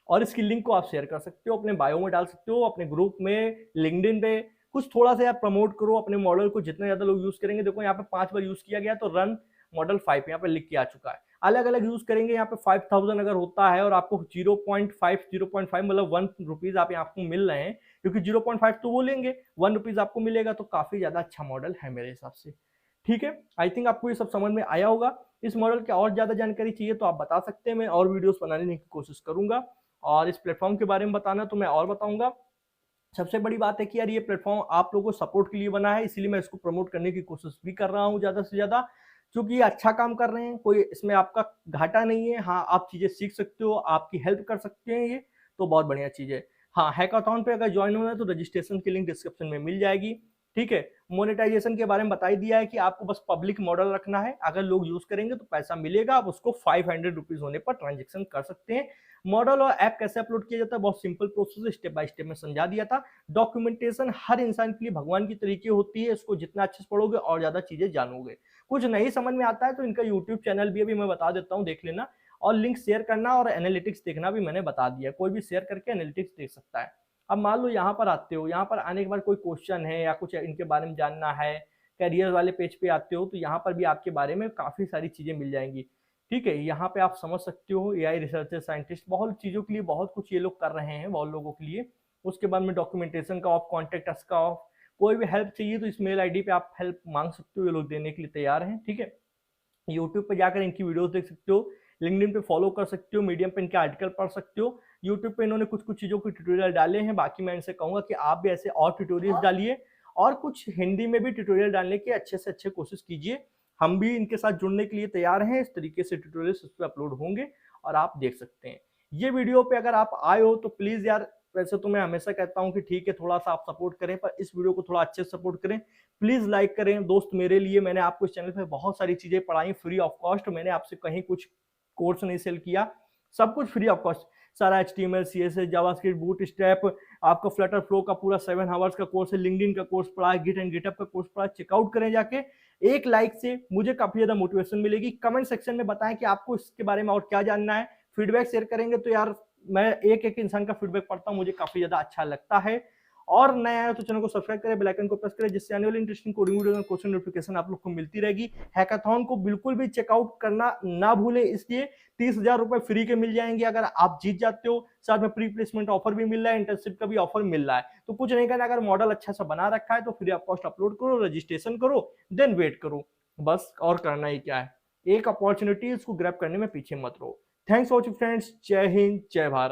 A: और इसकी लिंक को आप शेयर कर सकते हो, अपने बायो में डाल सकते हो, अपने ग्रुप में, लिंक्डइन पे कुछ थोड़ा सा आप प्रमोट करो अपने मॉडल को, जितने ज्यादा लोग यूज करेंगे। देखो यहाँ पे 5 बार यूज किया गया तो रन मॉडल 5 यहाँ पे लिख के आ चुका है। अलग अलग यूज करेंगे, यहाँ पे 5000 अगर होता है और आपको 0.5 मतलब 1 रुपीज आप आपको मिल रहे हैं, क्योंकि 0.5 तो वो लेंगे, 1 रुपीज आपको मिलेगा, तो काफी ज्यादा अच्छा मॉडल है मेरे हिसाब से। ठीक है, आई थिंक आपको ये सब समझ में आया होगा। इस मॉडल की और ज्यादा जानकारी चाहिए तो आप बता सकते हैं, मैं और वीडियोस बनाने की कोशिश करूंगा, और इस प्लेटफॉर्म के बारे में बताना तो मैं और बताऊंगा। सबसे बड़ी बात है कि यार ये प्लेटफॉर्म आप लोगों को सपोर्ट के लिए बना है, इसीलिए मैं इसको प्रमोट करने की कोशिश भी कर रहा हूँ ज्यादा से ज्यादा, क्योंकि ये अच्छा काम कर रहे हैं, कोई इसमें आपका घाटा नहीं है। हाँ, आप चीजें सीख सकते हो, आपकी हेल्प कर सकते हैं, ये तो बहुत बढ़िया चीज है। हाँ, हैकाथॉन पे अगर ज्वाइन होना है तो रजिस्ट्रेशन की लिंक डिस्क्रिप्शन में मिल जाएगी। ठीक है, मोनेटाइजेशन के बारे में बता ही दिया है कि आपको बस पब्लिक मॉडल रखना है, अगर लोग यूज करेंगे तो पैसा मिलेगा, आप उसको 500 रुपीज होने पर ट्रांजेक्शन कर सकते हैं। मॉडल और ऐप कैसे अपलोड किया जाता है, बहुत simple process, step by step में समझा दिया था। डॉक्यूमेंटेशन हर इंसान के लिए भगवान की तरीके होती है, इसको जितना अच्छे से पढ़ोगे और ज्यादा चीजें जानोगे। कुछ नहीं समझ में आता है तो इनका यूट्यूब चैनल भी अभी मैं बता देता हूँ, देख लेना, और लिंक शेयर करना और एनालिटिक्स देखना भी मैंने बता दिया, कोई भी शेयर करके एनालिटिक्स देख सकता है। अब मान लो यहाँ पर आते हो, यहाँ पर आने के बाद कोई क्वेश्चन है या कुछ इनके बारे में जानना है, करियर वाले पेज पे आते हो तो यहाँ पर भी आपके बारे में काफी सारी चीजें मिल जाएंगी। ठीक है, यहाँ पे आप समझ सकते हो एआई रिसर्चर साइंटिस्ट, बहुत चीजों के लिए बहुत कुछ ये लोग कर रहे हैं बहुत लोगों के लिए। उसके बाद में डॉक्यूमेंटेशन का ऑफ, कॉन्टेक्ट अस का ऑफ, कोई भी हेल्प चाहिए तो इस मेल आईडी पे आप हेल्प मांग सकते हो, ये लोग देने के लिए तैयार हैं। ठीक है, यूट्यूब पे जाकर इनकी वीडियोस देख सकते हो, लिंक्डइन पे फॉलो कर सकते हो, मीडियम पे इनके आर्टिकल पढ़ सकते हो। यूट्यूब पे इन्होंने कुछ कुछ चीजों के ट्यूटोरियल डाले हैं, बाकी मैं इनसे कहूंगा कि आप भी ऐसे और ट्यूटोरियल डालिए, और कुछ हिंदी में भी ट्यूटोरियल डालने की अच्छे से अच्छे कोशिश कीजिए। हम भी इनके साथ जुड़ने के लिए तैयार हैं, इस तरीके से ट्यूटोरियल्स उस पर अपलोड होंगे और आप देख सकते हैं। ये वीडियो पे अगर आप आए हो तो प्लीज यार, वैसे तो मैं हमेशा कहता हूं कि ठीक है थोड़ा सा आप सपोर्ट करें, पर इस वीडियो को थोड़ा अच्छे से सपोर्ट करें, प्लीज लाइक करें दोस्त। मेरे लिए, मैंने आपको इस चैनल पे बहुत सारी चीजें पढ़ाई फ्री ऑफ कॉस्ट, मैंने आपसे कहीं कुछ कोर्स नहीं सेल किया, सब कुछ फ्री ऑफ कॉस्ट, सारा HTML CSS जावास्क्रिप्ट बूटस्ट्रैप, आपका फ्लटर फ्लो का पूरा 7 आवर्स का कोर्स है, लिंक्डइन का कोर्स पढ़ा है, गिट एंड गिटअप का कोर्स पढ़ा, चेकआउट करें जाके। एक लाइक से मुझे काफी ज्यादा मोटिवेशन मिलेगी। कमेंट सेक्शन में बताएं कि आपको इसके बारे में और क्या जानना है, फीडबैक शेयर करेंगे तो यार मैं एक एक इंसान का फीडबैक पढ़ता हूं, मुझे काफी ज्यादा अच्छा लगता है। और नया है तो चैनल को सब्सक्राइब करें, बेल आइकन को प्रेस करें, जिससे आने वाली इंटरेस्टिंग कोडिंग वीडियो और क्वेश्चन नोटिफिकेशन आप लोग को मिलती रहेगी। हैकाथॉन को बिल्कुल भी चेकआउट करना ना भूलें, इसलिए 30,000 रुपए फ्री के मिल जाएंगे अगर आप जीत जाते हो, साथ में प्री प्लेसमेंट ऑफर भी मिल रहा है, इंटर्नशिप का भी ऑफर मिल रहा है। तो कुछ नहीं करना, अगर मॉडल अच्छा सा बना रखा है तो फ्री ऑफ कॉस्ट अपलोड करो, रजिस्ट्रेशन करो, देन वेट करो, बस और करना ही क्या है। एक अपॉर्चुनिटी, इसको ग्रैब करने में पीछे मत रहो। थैंक्स फॉर वॉचिंग फ्रेंड्स, जय हिंद, जय भारत।